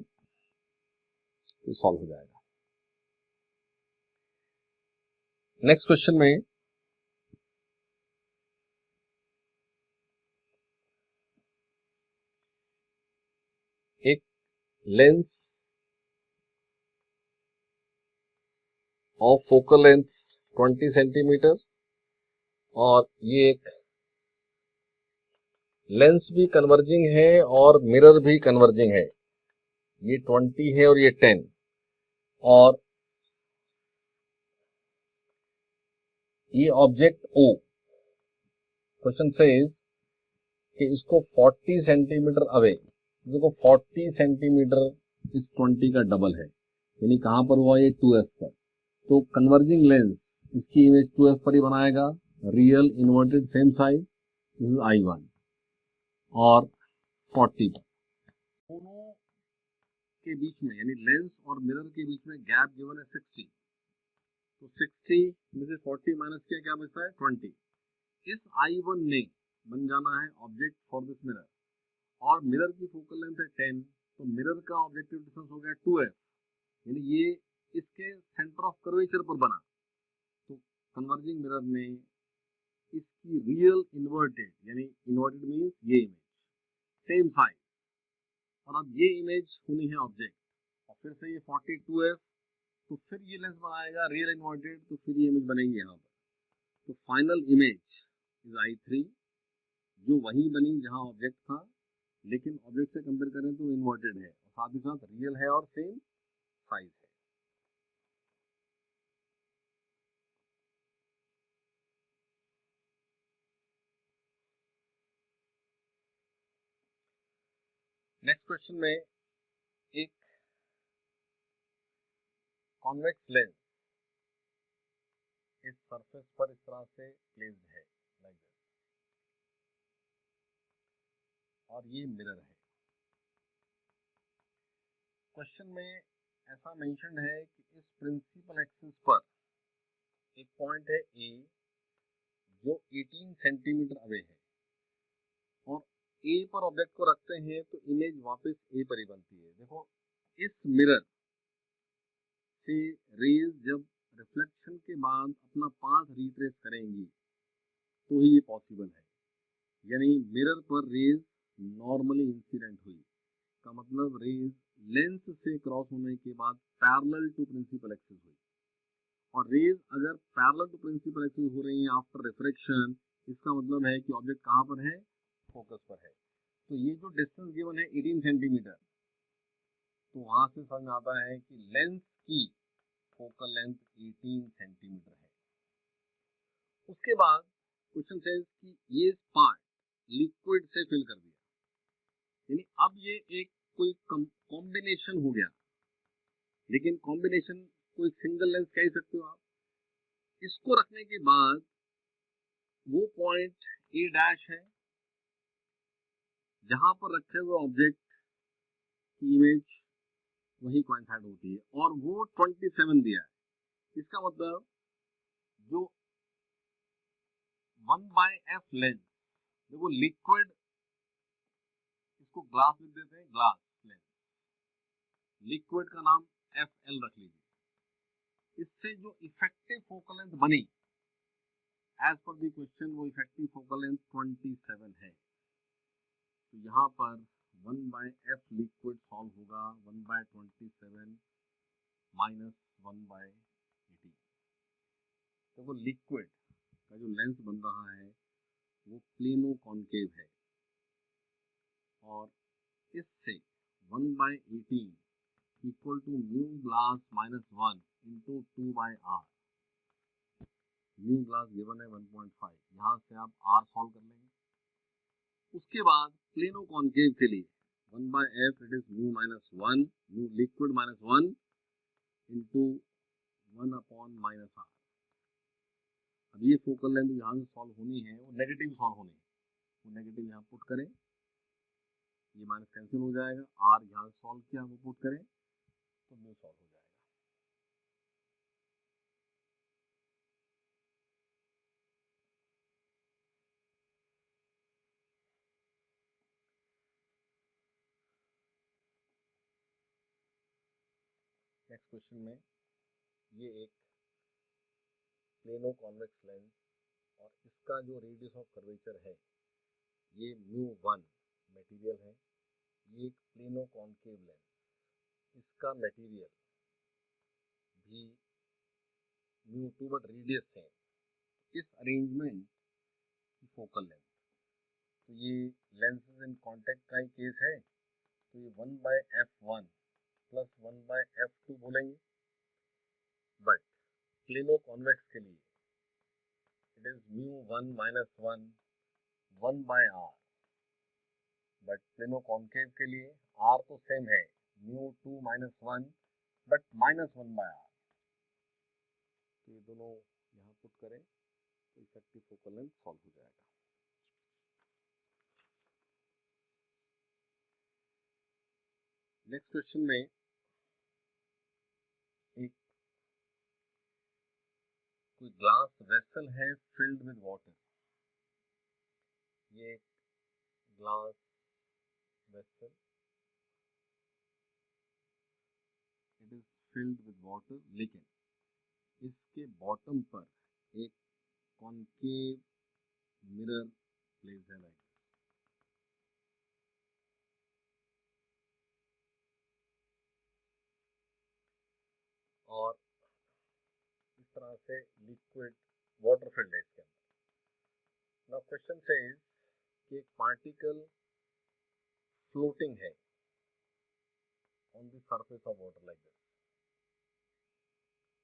तो सॉल्व हो जाएगा। नेक्स्ट क्वेश्चन में एक lens of focal length 20 centimetre, और ये एक लेंस भी कन्वर्जिंग है और मिरर भी कन्वर्जिंग है। ये 20 है और ये 10, और ये ऑब्जेक्ट O, क्वेश्चन सेज कि इसको 40 सेंटीमीटर अवे, देखो 40 सेंटीमीटर इस 20 का डबल है, यानी कहां पर हुआ ये 2F पर। तो कन्वर्जिंग लेंस इसकी इमेज 2F पर ही बनाएगा, real inverted same size, this is I1, और 40 दोनों के बीच में यानी लेंस और मिरर के बीच में गैप गिवन है 60। तो 60 में से 40 माइनस किया क्या बचता है 20। इस I1 ने बन जाना है ऑब्जेक्ट फॉर दिस मिरर, और मिरर की फोकल लेंथ है 10, तो मिरर का ऑब्जेक्टिव डिस्टेंस हो गया 2F, यानी ये इसके सेंटर ऑफ कर्वेचर पर बना। तो कन्वर्जिंग मिरर ने इसकी रियल इन्वर्टेड, यानी इन्वर्टेड मींस ये इमेज सेम साइज, और अब ये इमेज होनी है ऑब्जेक्ट, और फिर से ये 42F, तो फिर ये लेंस बनाएगा रियल इन्वर्टेड, तो फिर ये इमेज बनेगी यहाँ पर। तो फाइनल इमेज इज I3, जो वहीं बनी जहां ऑब्जेक्ट था, लेकिन ऑब्जेक्ट से कंपेयर करें तो इन्वर्टेड है, और साथ ही साथ रियल है और सेम साइज है। नेक्स्ट क्वेश्चन में एक कॉन्वेक्स लेंस इस सरफेस पर इस तरह से प्लेस्ड है लाइक दिस, और ये मिरर है। क्वेश्चन में ऐसा मेंशन है कि इस प्रिंसिपल एक्सिस पर एक पॉइंट है ए जो 18 सेंटीमीटर अवे है, और ए पर ऑब्जेक्ट को रखते हैं तो इमेज वापस ए पर ही बनती है। देखो, इस मिरर से रेज जब रिफ्लेक्शन के बाद अपना पाथ रिट्रेस करेंगी तो ही ये पॉसिबल है। यानी मिरर पर रेज नॉर्मली इंसिडेंट हुई का मतलब रेज लेंस से क्रॉस होने के बाद पैरेलल टू प्रिंसिपल एक्सिस हुई, और रेज अगर पैरेलल टू प्रिंसिपल एक्सिस हो रही है आफ्टर रिफ्रैक्शन, इसका मतलब है कि ऑब्जेक्ट कहाँ पर है, फोकस पर है। तो ये जो डिस्टेंस गिवन है 18 सेंटीमीटर, तो वहां से समझ में आता है कि लेंस की फोकल लेंथ 18 सेंटीमीटर है। उसके बाद क्वेश्चन सेज कि ये पार्ट लिक्विड से फिल कर दिया, यानी अब ये एक कोई कॉम्बिनेशन हो गया, लेकिन कॉम्बिनेशन कोई सिंगल लेंस कह सकते हो आप। इसको रखने के बाद वो पॉइंट ए डैश है जहां पर रखे हुए ऑब्जेक्ट की इमेज वही कोइंसाइड होती है, और वो 27 दिया है। इसका मतलब जो 1/f लेंस, देखो लिक्विड, इसको ग्लास लिख देते हैं, ग्लास लेंस, लिक्विड का नाम FL रख लीजिए। इससे जो इफेक्टिव फोकल लेंथ बनी एज पर द क्वेश्चन, वो इफेक्टिव फोकल लेंथ 27 है। तो यहाँ पर 1/f लिक्विड सॉल्व होगा 1/27 माइनस 1/18। तो वो लिक्विड का जो लेंस बन रहा है वो प्लेनो कॉन्केव है, और इससे 1/18 equal to mu glass minus 1 into 2/r। Mu glass given है 1.5, यहाँ से आप r सॉल्व कर लेंगे। उसके बाद प्लेनो कॉन्केव के लिए 1/f it is mu minus 1, mu liquid minus 1 into 1/-r। अब ये फोकल लेंथ यहाँ से सॉल्व होनी है, वो नेगेटिव सॉल्व होनी है, वो नेगेटिव यहाँ पुट करें, ये माइनस कैंसिल हो जाएगा, r यहाँ सॉल्व किया वो पुट करें तो म्यू सॉल्व हो जाएगा। नेक्स्ट क्वेश्चन में ये एक प्लेनो कॉन्वेक्स लेंस, और इसका जो रेडियस ऑफ कर्वेचर है ये μ1 मटेरियल है। ये एक प्लेनो कॉन्केव लेंस, इसका मटेरियल भी μ2 बट रेडियस है। इस अरेंजमेंट की फोकल लेंथ, तो ये लेंसेज इन कांटेक्ट का ही केस है, तो ये 1/f1 प्लस 1/f2 बोलेंगे। बट प्लेनो कॉन्वेक्स के लिए it is μ1 minus 1 1/r, but plano concave के लिए r तो सेम है, μ2 माइनस 1 बट माइनस 1/r। तो ये दोनों यहाँ पुट करें तो इफेक्टिव फोकल लेंथ सॉल्व हो जाएगा। नेक्स्ट क्वेश्चन में एक कोई ग्लास वेसल है फिल्ड विद वाटर। ये एक glass vessel, it is filled with water, लेकिन इसके बॉटम पर एक कॉन्केव मिरर प्लेस है लाइक, और इस तरह से लिक्विड वाटर फिल्ड है इसके अंदर। नाउ क्वेश्चन सेज कि एक पार्टिकल फ्लोटिंग है on the surface of water like this,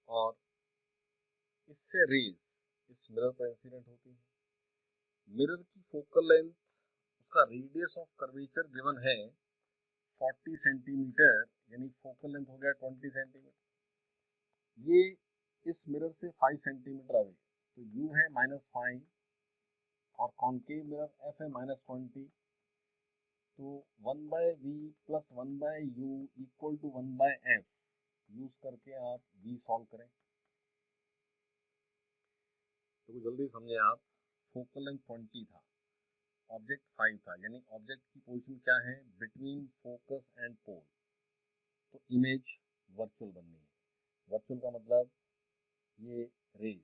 और इससे रेज इस मिरर पर इंसिडेंट होती है। मिरर की फोकल लेंथ, उसका रेडियस ऑफ कर्वेचर गिवन है 40 सेंटीमीटर, यानी फोकल लेंथ हो गया 20 सेंटीमीटर। ये इस मिरर से 5 सेंटीमीटर अवे, तो u है -5 और कॉन्केव मिरर f है -20, तो 1/v plus 1/u equal to 1/f use करके आप v सॉल्व करें। तो जल्दी समझे आप, फोकल लेंथ 20 था, ऑब्जेक्ट 5 था, यानी ऑब्जेक्ट की पोजीशन क्या है, बिटवीन फोकस एंड पोल, तो इमेज वर्चुअल बननी है। वर्चुअल का मतलब ये रेज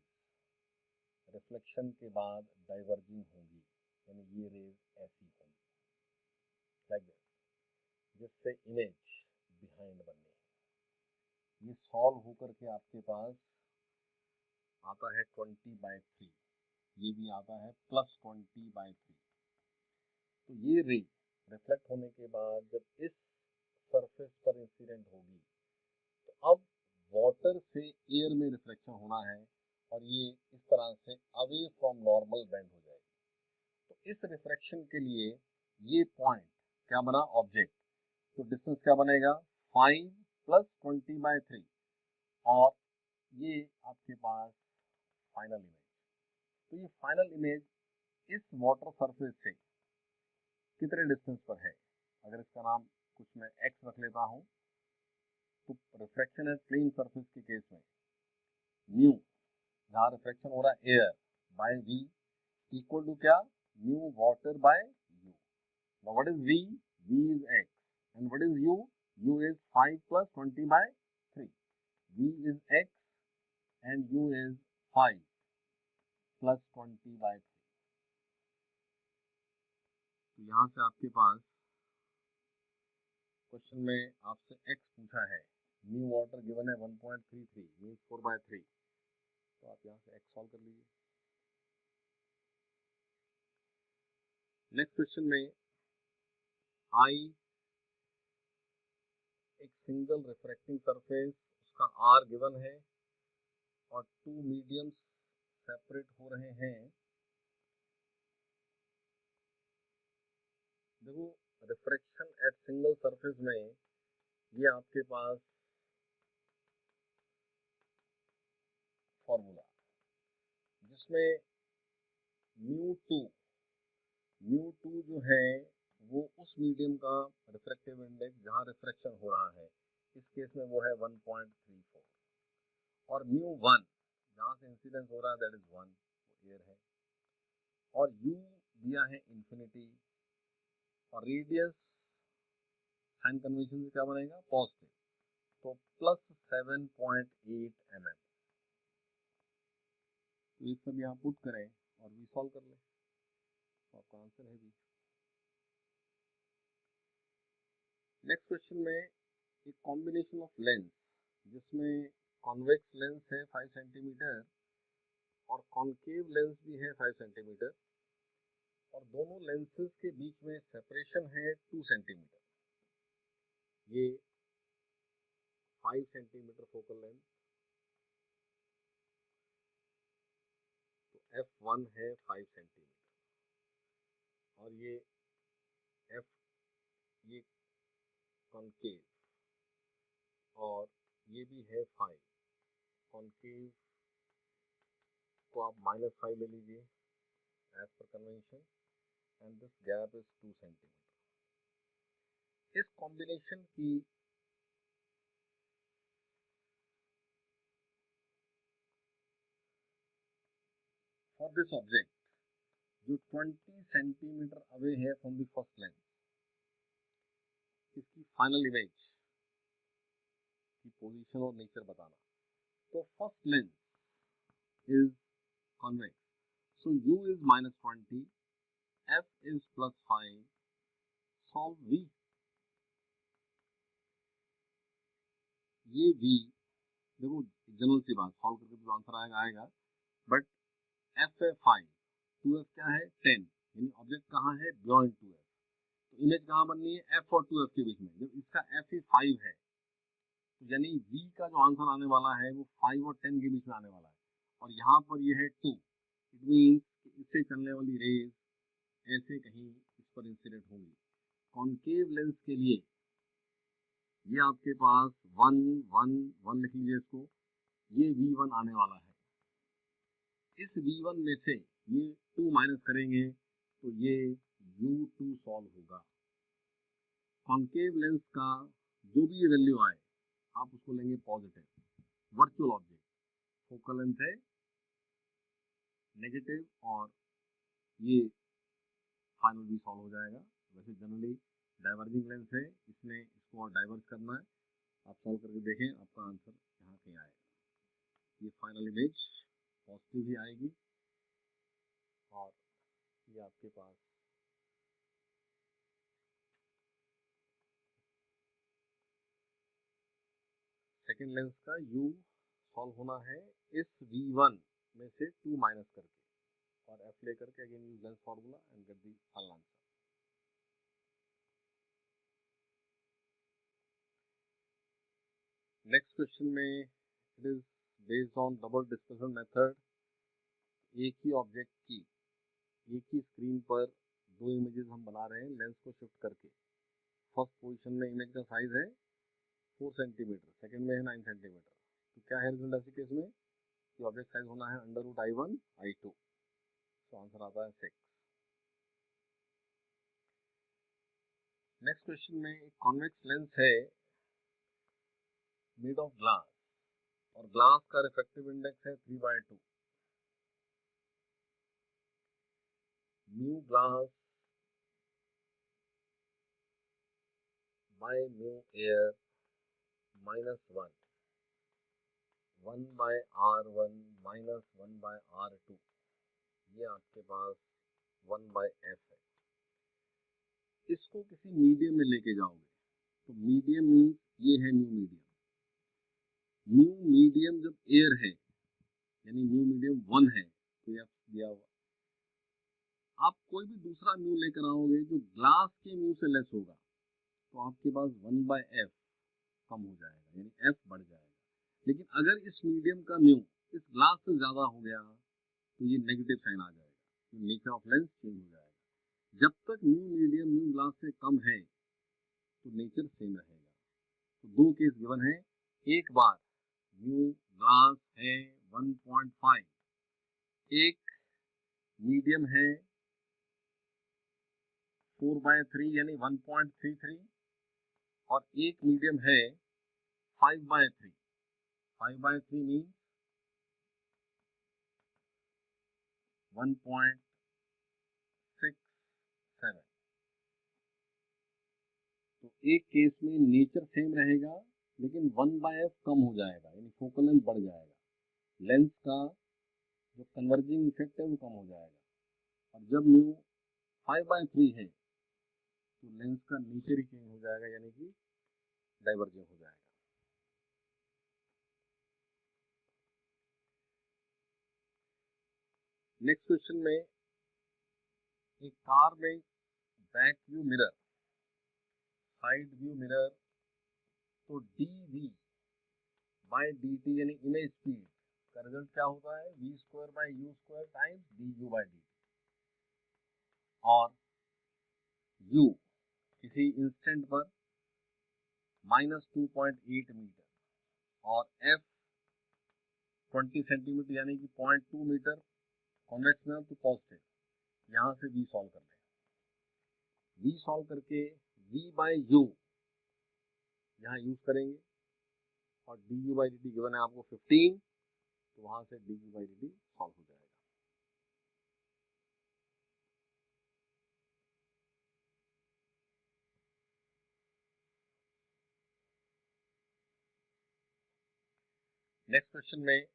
रिफ्लेक्शन के बाद डाइवर्जिंग होगी, यानी ये रेज ऐसी होंगी लाइक दिस, जिससे इमेज बिहाइंड बननी है। ये सॉल्व होकर के आपके पास आता है 20/3, ये भी आता है +20/3। तो ये रे रिफ्लेक्ट होने के बाद जब इस सरफेस पर इंसिडेंट होगी, तो अब वाटर से एयर में रिफ्लेक्शन होना है और ये इस तरह से अवे फ्रॉम नॉर्मल बेंड हो जाएगी। तो इस रिफ्रैक्शन के लिए ये पॉइंट क्या बना, ऑब्जेक्ट, तो डिस्टेंस क्या बनेगा 5 + 20/3, और ये आपके पास फाइनल इमेज। तो ये फाइनल इमेज इस वाटर सरफेस से कितने डिस्टेंस पर है, अगर इसका नाम कुछ मैं x रख लेता हूं, तो रिफ्रैक्शन है प्लेन सरफेस के केस में म्यू, जहां रिफ्रैक्शन हो रहा है air, by v equal to क्या, mu water by u। Now what is v? v is x, and what is u? u is 5 + 20/3. v is x and u is 5 + 20/3। तो यहाँ से आपके पास क्वेश्चन में आपसे x पूछा है, न्यू वाटर गिवन है 1.33 मीन्स 4/3, तो आप यहाँ से x सॉल्व कर लीजिए। नेक्स्ट क्वेश्चन में I एक सिंगल रिफ्रैक्टिंग सरफेस, उसका R गिवन है और 2 मीडियम्स सेपरेट हो रहे हैं। देखो रिफ्रैक्शन एट सिंगल सरफेस में ये आपके पास फॉर्मूला, जिसमें म्यू टू जो है वो उस मीडियम का रिफ्रैक्टिव इंडेक्स जहां रिफ्रैक्शन हो रहा है, इस केस में वो है 1.34, और म्यू1 जहां से इंसिडेंस हो रहा है दैट इज 1, वो एयर है, और यू दिया है इंफिनिटी, और रेडियस साइन कन्वेंशन से क्या बनेगा, पॉजिटिव, तो +7.8 mm। तो ये सब यहाँ पुट करें और वी सॉल्व कर लें, तो आपका आंसर है जी। नेक्स्ट क्वेश्चन में एक कॉम्बिनेशन ऑफ लेंस, जिसमें कॉन्वेक्स लेंस है 5 सेंटीमीटर और कॉन्केव लेंस भी है 5 सेंटीमीटर, और दोनों लेंसेज के बीच में सेपरेशन है 2 सेंटीमीटर। ये 5 सेंटीमीटर फोकल लेंथ, तो f1 है 5 सेंटीमीटर, और ये f ये कॉन्केव, और ये भी है 5, कॉन्केव को आप -5 ले लीजिए एज पर convention, and this gap is 2 centimetre. इस कॉम्बिनेशन की फॉर दिस ऑब्जेक्ट जो 20 सेंटीमीटर अवे है फ्रॉम द फर्स्ट लेंस, इसकी फाइनल इमेज की पोजीशन और नेचर बताना। तो first lens is convex, so u is -20, f is +5, solve v। ये v देखो जनरल सी बात, सॉल्व करके तो आंसर आएगा, बट f है 5, 2f क्या है 10, यानी ऑब्जेक्ट कहाँ है, बियॉन्ड 2f, तो इमेज कहाँ बननी है, f और 2f के बीच में। जब इसका f ही 5 है, तो यानी v का जो आंसर आने वाला है वो 5 और 10 के बीच में आने वाला है, और यहाँ पर ये है 2, इट मीन्स इससे चलने वाली रेज ऐसे कहीं इस पर इंसिडेंट होंगी। कॉन्केव लेंस के लिए ये आपके पास 1 1 1 लिख लीजिए इसको, ये V1 आने वाला है। इस V1 में से ये 2 माइनस करेंगे तो ये U2 सॉल्व होगा। कॉन्केव लेंस का जो भी ये वैल्यू आए आप उसको लेंगे positive. Virtual object focal length है नेगेटिव और ये फाइनल भी सॉल्व हो जाएगा। वैसे जनरली डाइवर्जिंग लेंस है, इसमें इसको और डाइवर्ज करना है। आप सॉल्व करके देखें, आपका आंसर यहाँ कहीं आएगा। ये फाइनल इमेज पॉजिटिव ही आएगी और ये आपके पास सेकेंड लेंस का U सॉल्व होना है इस V1 में से 2 माइनस करके और F लेकर के again use lens formula and get the final answer. Next question में it is based on double dispersion method. एक ही ऑब्जेक्ट की एक ही स्क्रीन पर दो इमेजेस हम बना रहे हैं लेंस को शिफ्ट करके। फर्स्ट पोजीशन में इमेज का साइज है 4 सेंटीमीटर, सेकंड में है 9 सेंटीमीटर। तो क्या है रिजल्ट ऐसे केस में कि ऑब्जेक्ट साइज होना है √I1 I2। तो आंसर आता है 6। नेक्स्ट क्वेश्चन में एक कॉन्वेक्स लेंस है मेड ऑफ ग्लास और ग्लास का रिफ्रैक्टिव इंडेक्स है 3/2। Mu glass by mu air -1 1/R1 -1/R2। ये आपके पास 1/F है। इसको किसी मीडियम में लेके जाओगे तो मीडियम मीन्स ये है न्यू मीडियम। न्यू मीडियम जब एयर है यानी न्यू मीडियम 1 है तो ये दिया हुआ। आप कोई भी दूसरा म्यू लेकर आओगे जो ग्लास के म्यू से लेस होगा तो आपके पास 1/F कम हो जाएगा यानी F बढ़ जाएगा। लेकिन अगर इस मीडियम का म्यू इस ग्लास से ज्यादा हो गया तो ये नेगेटिव साइन आ जाएगा, तो नेचर ऑफ लेंस चेंज हो जाएगा। जब तक न्यू मीडियम न्यू ग्लास से कम है तो नेचर सेम रहेगा। तो दो केस गिवन है। एक बार न्यू ग्लास है 1.5, एक मीडियम है 4/3 यानी 1.33 और एक मीडियम है 5/3। 5/3 मीन 1.67। तो एक केस में नेचर सेम रहेगा लेकिन 1/F कम हो जाएगा यानी फोकल लेंथ बढ़ जाएगा। लेंस का जो कन्वर्जिंग इफेक्ट है वो कम हो जाएगा। और जब म्यू 5/3 है तो लेंस का नेचर ही चेंज हो जाएगा यानी कि डाइवर्जिंग हो जाएगा। नेक्स्ट क्वेश्चन में एक कार में back view mirror side view mirror तो dV/dt यानी इमेज स्पीड का रिजल्ट क्या होता है v²/u² टाइम्स du/dt। और u किसी इंस्टेंट पर -2.8 मीटर और f 20 सेंटीमीटर यानी कि 0.2 मीटर कॉन्वेक्स में तो पॉजिटिव। यहाँ से v सॉल्व कर लें। v सॉल्व करके v/u यहाँ यूज करेंगे और du/dt गिवन है आपको 15, तो वहां से du/dt सॉल्व हो जाएगा। नेक्स्ट क्वेश्चन में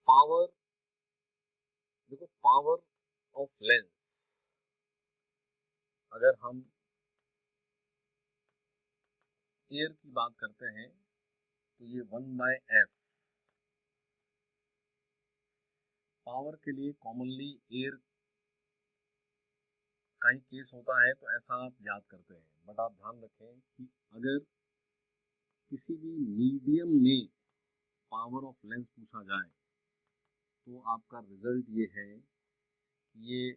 पावर, देखो पावर ऑफ लेंस अगर हम एयर की बात करते हैं तो ये 1/F। पावर के लिए कॉमनली एयर का ही केस होता है तो ऐसा आप याद करते हैं। बट आप ध्यान रखें कि अगर किसी भी मीडियम में पावर ऑफ लेंस पूछा जाए तो आपका रिजल्ट ये है कि ये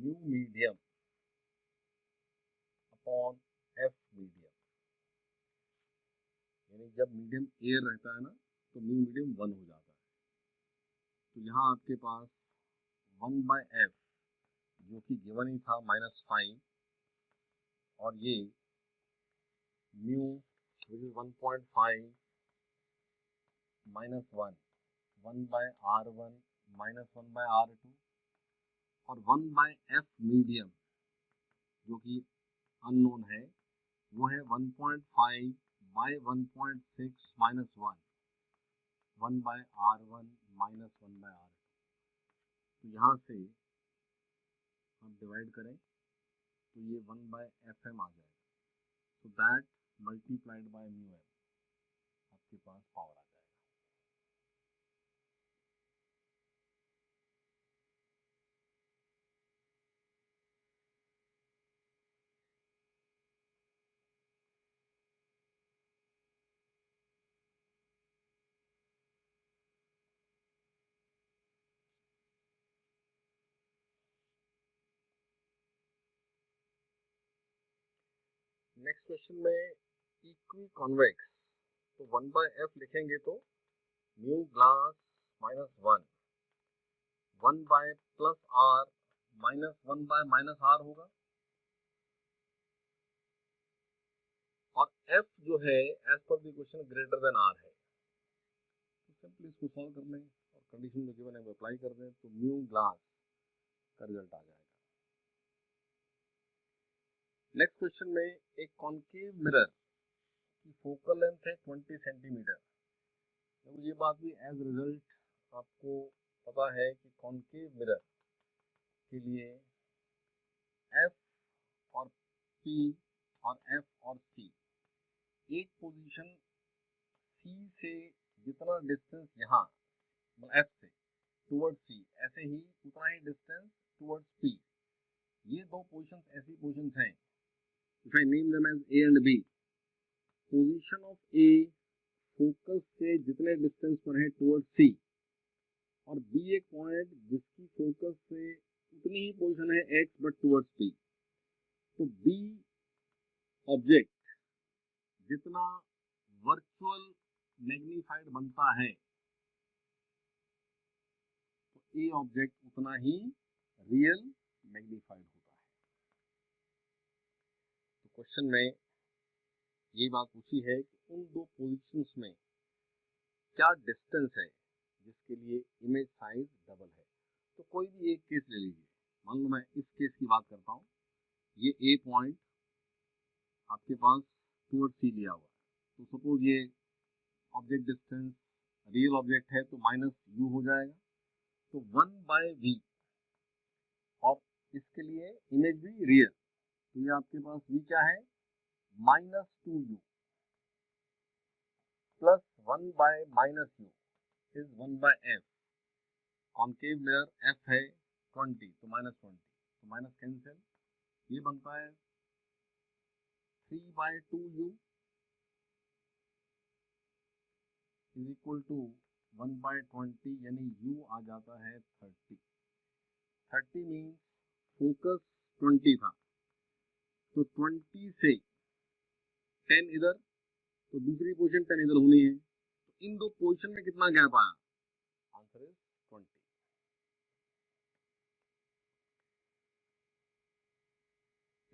mu medium upon F medium, यानी जब मीडियम एयर रहता है ना तो म्यू मीडियम 1 हो जाता है। तो यहाँ आपके पास 1/f जो कि गिवन ही था -5, और ये mu which is 1.5 -1 1/r1 -1/r2, और 1/f मीडियम जो कि अननोन है वो है 1.5 बाय 1.6 -1 1/r1 -1/r2। तो यहाँ से हम डिवाइड करें तो ये 1/fm आ जाएगा। So that multiplied by mu M आपके पास पावर आ जाएगा। नेक्स्ट क्वेश्चन में इक्वी कॉन्वेक्स, तो 1/f लिखेंगे तो म्यू ग्लास -1 1/+r -1/-r होगा, और f जो है एज पर the question greater than r है। तो सिंपली इसको सॉल्व कर लें और कंडीशन जो गिवन है वो अप्लाई कर दें तो म्यू ग्लास का रिजल्ट आ जाएगा। नेक्स्ट क्वेश्चन में एक कॉन्केव मिरर की फोकल लेंथ है 20 सेंटीमीटर। तो ये बात भी एज रिजल्ट आपको पता है कि कॉन्केव मिरर के लिए एफ और पी और एफ और सी, एक पोजीशन सी से जितना डिस्टेंस यहाँ एफ से टुवर्ड्स सी, ऐसे ही उतना ही डिस्टेंस टुवर्ड्स पी। ये दो पोजीशंस ऐसी पोजीशंस हैं, if I name them as A and B, position of A focus से जितने डिस्टेंस पर है टुवर्ड्स सी, और बी एक पॉइंट जिसकी फोकस से उतनी ही पोजीशन है एक्स बट टुवर्ड्स पी। तो बी ऑब्जेक्ट जितना वर्चुअल मैग्नीफाइड बनता है तो ए ऑब्जेक्ट उतना ही रियल मैग्नीफाइड होता है। तो क्वेश्चन में ये बात पूछी है कि उन दो पोजीशंस में क्या डिस्टेंस है जिसके लिए इमेज साइज डबल है। तो कोई भी एक केस ले लीजिए, मान लो मैं इस केस की बात करता हूँ, ये ए पॉइंट आपके पास टुवर्ड सी लिया हुआ है, तो सपोज ये ऑब्जेक्ट डिस्टेंस रियल ऑब्जेक्ट है तो -u हो जाएगा, तो 1/v, और इसके लिए इमेज भी रियल, तो ये आपके पास v क्या है -2u plus 1/-u is 1/f। Concave mirror f है 20 तो -20, तो माइनस कैंसिल, ये बनता है 3/2u इज इक्वल टू 1/20, यानी u आ जाता है 30। 30 मीन्स फोकस 20 था, तो 20 से 10 इधर, तो दूसरी पोजीशन 10 इधर होनी है, तो इन दो पोजीशन में कितना गैप आया, आंसर इज 20।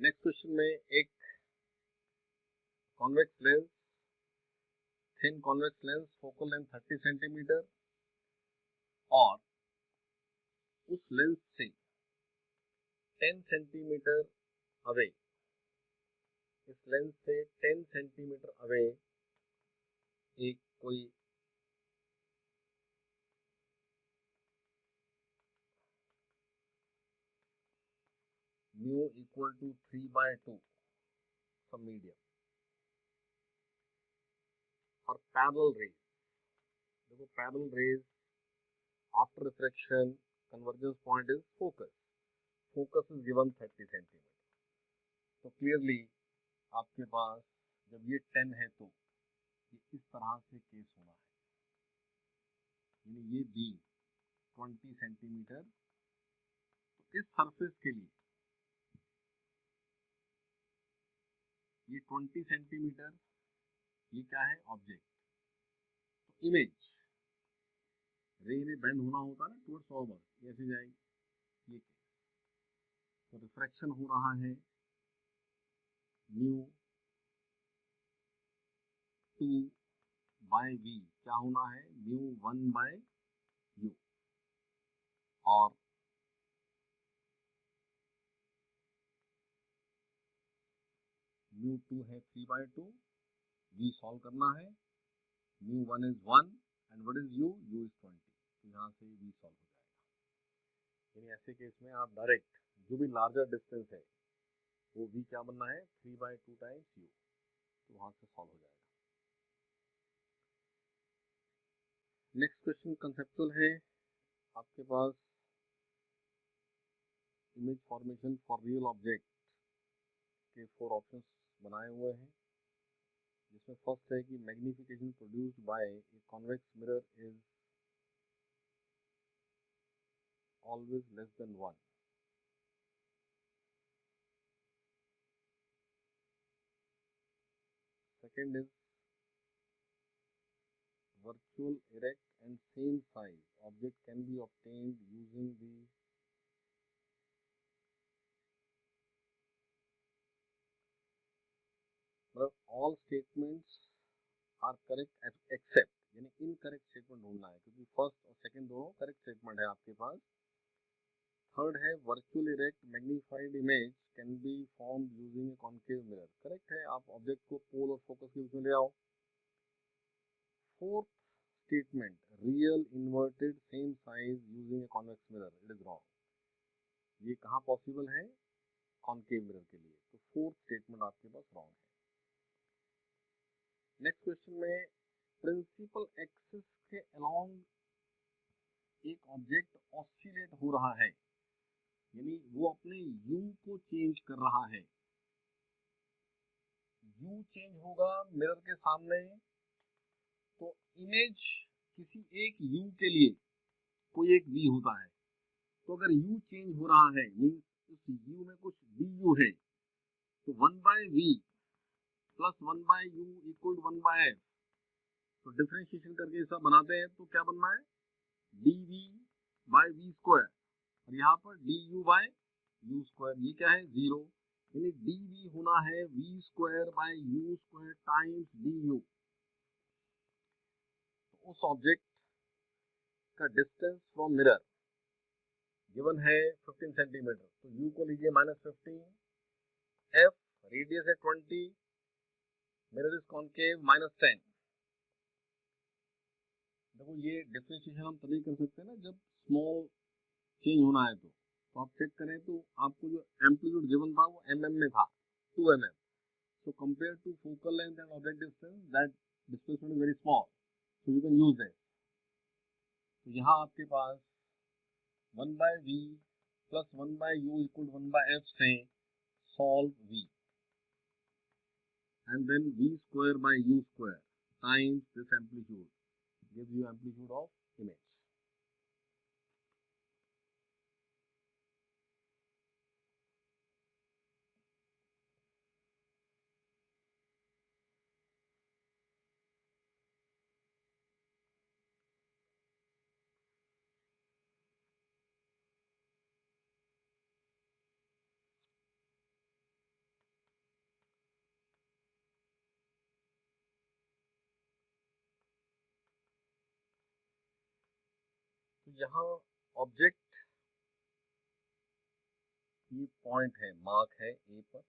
नेक्स्ट क्वेश्चन में एक convex lens, thin convex lens, focal length 30 centimetre, और उस लेंस से 10 सेंटीमीटर अवे, इस लेंस से 10 सेंटीमीटर अवे एक कोई म्यू इक्वल टू 3/2 सब मीडियम, और पैरेलल रेज, देखो parallel raise after refraction convergence point is focus, focus is given 30 centimetre. तो क्लियरली आपके पास जब ये 10 है तो ये इस तरह से केस होना है, यानी ये बी 20 सेंटीमीटर, तो इस सरफेस के लिए ये 20 सेंटीमीटर, ये क्या है, ऑब्जेक्ट। तो इमेज रे में बेंड होना होता है ना टुवर्ड्स फॉरवर्ड, ये ऐसे जाएगी, ये तो रिफ्रैक्शन हो रहा है म्यू 2 बाय वी, क्या होना है, म्यू 1 बाय यू, और म्यू 2 है 3/2, वी सॉल्व करना है, mu 1 is 1 and what is you, you is 20, तो यहाँ से वी सॉल्व हो जाएगा। यानी ऐसे केस में आप डायरेक्ट जो भी लार्जर डिस्टेंस है वो वी क्या बनना है, 3/2 टाइम्स यू, तो वहां से सॉल्व हो जाएगा। नेक्स्ट क्वेश्चन कंसेप्चुअल है आपके पास, image formation for real object के 4 ऑप्शंस बनाए हुए हैं, जिसमें फर्स्ट है कि magnification produced by a convex mirror is always less than 1। Second is virtual erect and same size object can be obtained using the all statements are correct except, यानी incorrect statement ढूंढना है, क्योंकि first और second दोनों correct statement है आपके पास। Third है virtual erect magnified image can be form using a concave mirror, correct है, आप ऑब्जेक्ट को पोल और फोकस के बीच में ले आओ। Fourth statement real inverted same size using a convex mirror, it is wrong. ये कहाँ पॉसिबल है, कॉन्केव मिरर के लिए, तो फोर्थ स्टेटमेंट आपके पास रॉन्ग है। नेक्स्ट क्वेश्चन में प्रिंसिपल एक्सिस के अलोंग एक ऑब्जेक्ट ऑसिलेट हो रहा है, यानी वो अपने यू को चेंज कर रहा है। यू चेंज होगा मिरर के सामने, तो इमेज किसी एक यू के लिए कोई एक वी होता है, तो अगर यू चेंज हो रहा है मीन्स उस यू में कुछ डी यू है, तो 1/v plus 1/u equal to 1/f, तो डिफरेंशिएशन करके सब बनाते हैं तो क्या बनना है, dv बाय वी स्क्वायर, और यहाँ पर du बाय यू स्क्वायर, ये क्या है 0, यानी dv होना है v square by you square times du। तो उस ऑब्जेक्ट का डिस्टेंस फ्रॉम मिरर गिवन है 15 सेंटीमीटर, तो u को लीजिए -15, f रेडियस है 20, मिरर इज कॉन्केव -10। देखो ये डिफरेंशिएशन हम तभी कर सकते हैं ना जब स्मॉल चेंज होना है, तो आप चेक करें तो आपको जो एम्पलीट्यूड गिवन था वो mm में था, 2 mm, so compared to focal length and object distance that displacement is very small, so you can use it। तो यहाँ आपके पास 1/v plus 1/u equal 1/f से solve v and then v square by u square times this amplitude gives you amplitude of image। तो यहाँ object ये point है, mark है ए पर,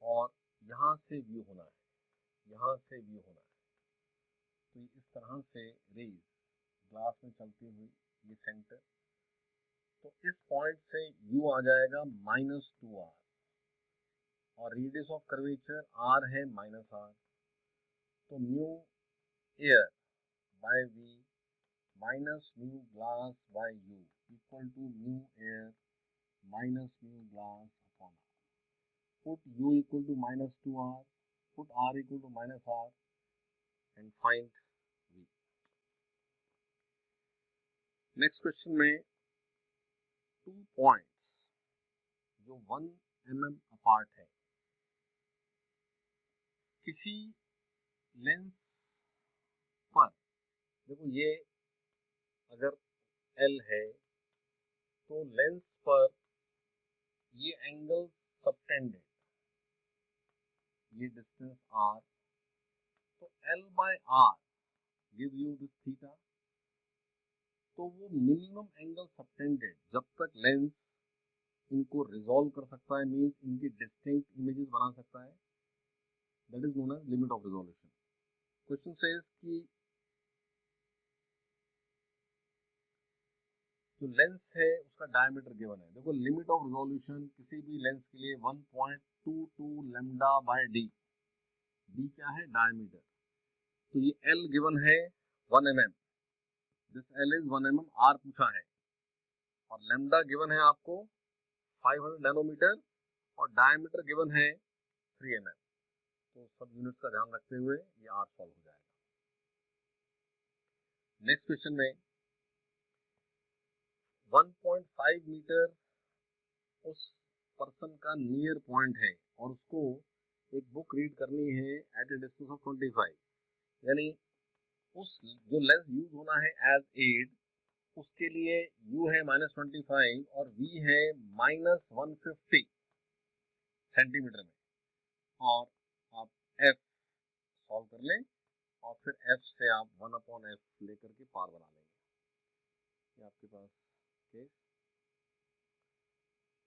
और यहाँ से व्यू होना है, यहाँ से व्यू होना है, तो इस तरह से रेज ग्लास में चलती हुई ये सेंटर, तो इस पॉइंट से u आ जाएगा -2r, और रेडियस ऑफ कर्वेचर r है -r, तो mu air by v minus mu glass by u equal to mu air minus mu glass upon r। Put u equal to -2r, put r equal to -r and find v। Next question में two points जो 1 mm apart है, किसी lens पर, देखो ये अगर L है तो लेंस पर ये एंगल सबटेंडेड, ये डिस्टेंस R, तो L/R give you this theta. तो वो मिनिमम एंगल सबटेंडेड जब तक लेंस इनको रिजॉल्व कर सकता है, मींस इनकी डिस्टिंक्ट इमेजेस बना सकता है, that is known age limit of resolution. Question says कि जो लेंस है उसका डायमीटर गिवन है। देखो लिमिट ऑफ रिजोल्यूशन किसी भी लेंस के लिए 1.22 लैम्डा बाय डी, डी क्या है, डायमीटर। तो ये L गिवन है 1 mm, this L is 1 mm, R पूछा है, और लैम्डा गिवन है आपको 500 नैनोमीटर, और डायमीटर गिवन है 3 mm। तो सब यूनिट्स का ध्यान रखते हुए ये R सॉल्व हो जाएगा। नेक्स्ट क्वेश्चन में 1.5 मीटर उस पर्सन का नियर पॉइंट है और उसको एक बुक रीड करनी है एट ए डिस्टेंस ऑफ 25, यानी उस जो लेंस यूज होना है एज एड, उसके लिए u है -25 और v है -150 सेंटीमीटर में, और आप f सॉल्व कर लें और फिर f से आप 1/f लेकर के पार बना लेंगे। ये आपके पास केस।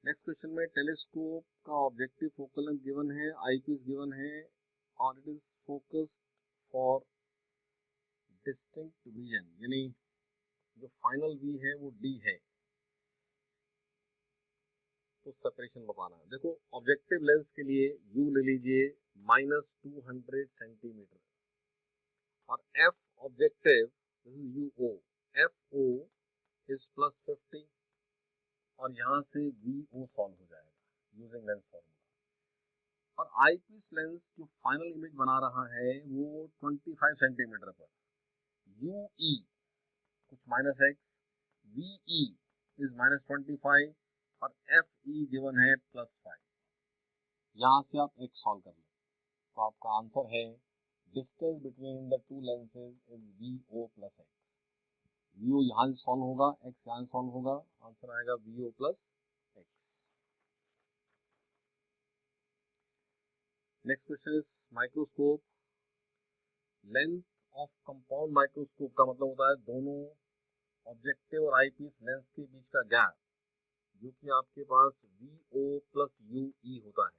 नेक्स्ट क्वेश्चन में टेलीस्कोप का ऑब्जेक्टिव फोकल लेंथ गिवन है, आईपीस गिवन है, और it is focused for distinct vision, यानी जो फाइनल वी है वो डी है, तो सेपरेशन बताना है। देखो ऑब्जेक्टिव लेंस के लिए यू ले लीजिए -200 सेंटीमीटर, और F objective this is U O, F O is +50, और यहाँ से वी ओ सॉल्व हो जाएगा यूजिंग लेंस फॉर्मूला। और आईपीस लेंस जो फाइनल इमेज बना रहा है वो 25 सेंटीमीटर पर, यू ई कुछ -x, वी ई इज -25, और एफ ई गिवन है +5। यहाँ से आप x सॉल्व कर लें, तो आपका आंसर है distance between the two lenses is V O plus X. V O यहाँ से सॉल्व होगा, x यहाँ से सॉल्व होगा, आंसर आएगा V O plus X. Next question is microscope. Length of compound microscope का मतलब होता है दोनों ऑब्जेक्टिव और आईपीस लेंस के बीच का गैप, जो कि आपके पास वी ओ प्लस यू ई होता है,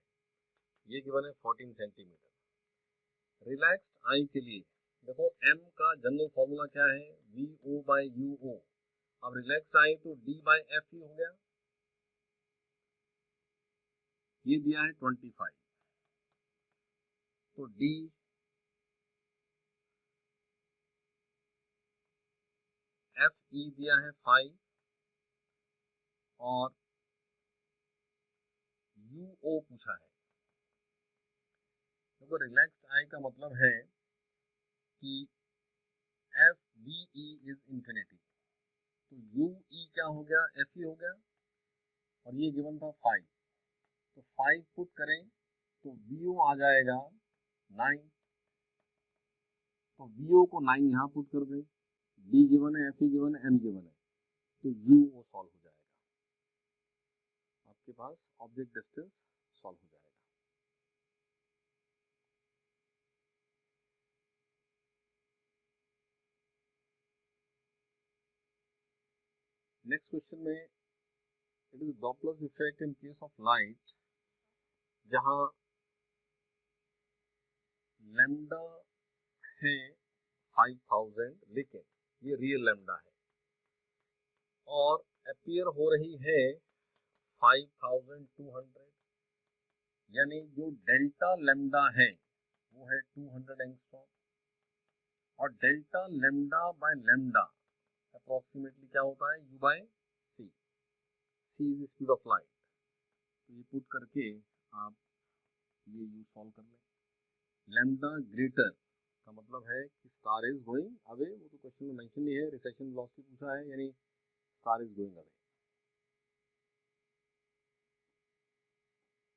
ये गिवन है 14 सेंटीमीटर। रिलैक्स्ड आई के लिए देखो m का जनरल फॉर्मूला क्या है, वी ओ बाई यू ओ। अब रिलैक्स्ड आई तो d बाई एफ ही हो गया, ये दिया है 25, तो d एफ ई दिया है 5, और यू ओ पूछा है। देखो रिलैक्स्ड आई का मतलब है कि F V E is infinity, तो यू ई क्या हो गया, एफ ई हो गया, और ये गिवन था 5, तो 5 पुट करें तो वी ओ आ जाएगा 9, तो वी ओ को 9 यहाँ पुट कर दें, डी गिवन है, एफ ई गिवन है, एम गिवन है, तो यू ओ सॉल्व हो जाएगा, आपके पास ऑब्जेक्ट डिस्टेंस सॉल्व हो जाएगा। नेक्स्ट क्वेश्चन में it is Doppler effect in case of light, जहां लैम्डा है 5000, लेकिन ये रियल लैम्डा है और अपीयर हो रही है 5200, यानी जो डेल्टा लैम्डा है वो है 200 एंगस्ट्रॉम, और delta lambda by lambda approximately क्या होता है, u by C, C is speed of light. तो ये पुट करके आप ये यू सॉल्व कर लें। लैम्डा ग्रेटर का मतलब है कि स्टार इज गोइंग अवे, वो तो क्वेश्चन में मेंशन नहीं है, रिसेशन वेलोसिटी पूछा है, यानी स्टार इज गोइंग अवे।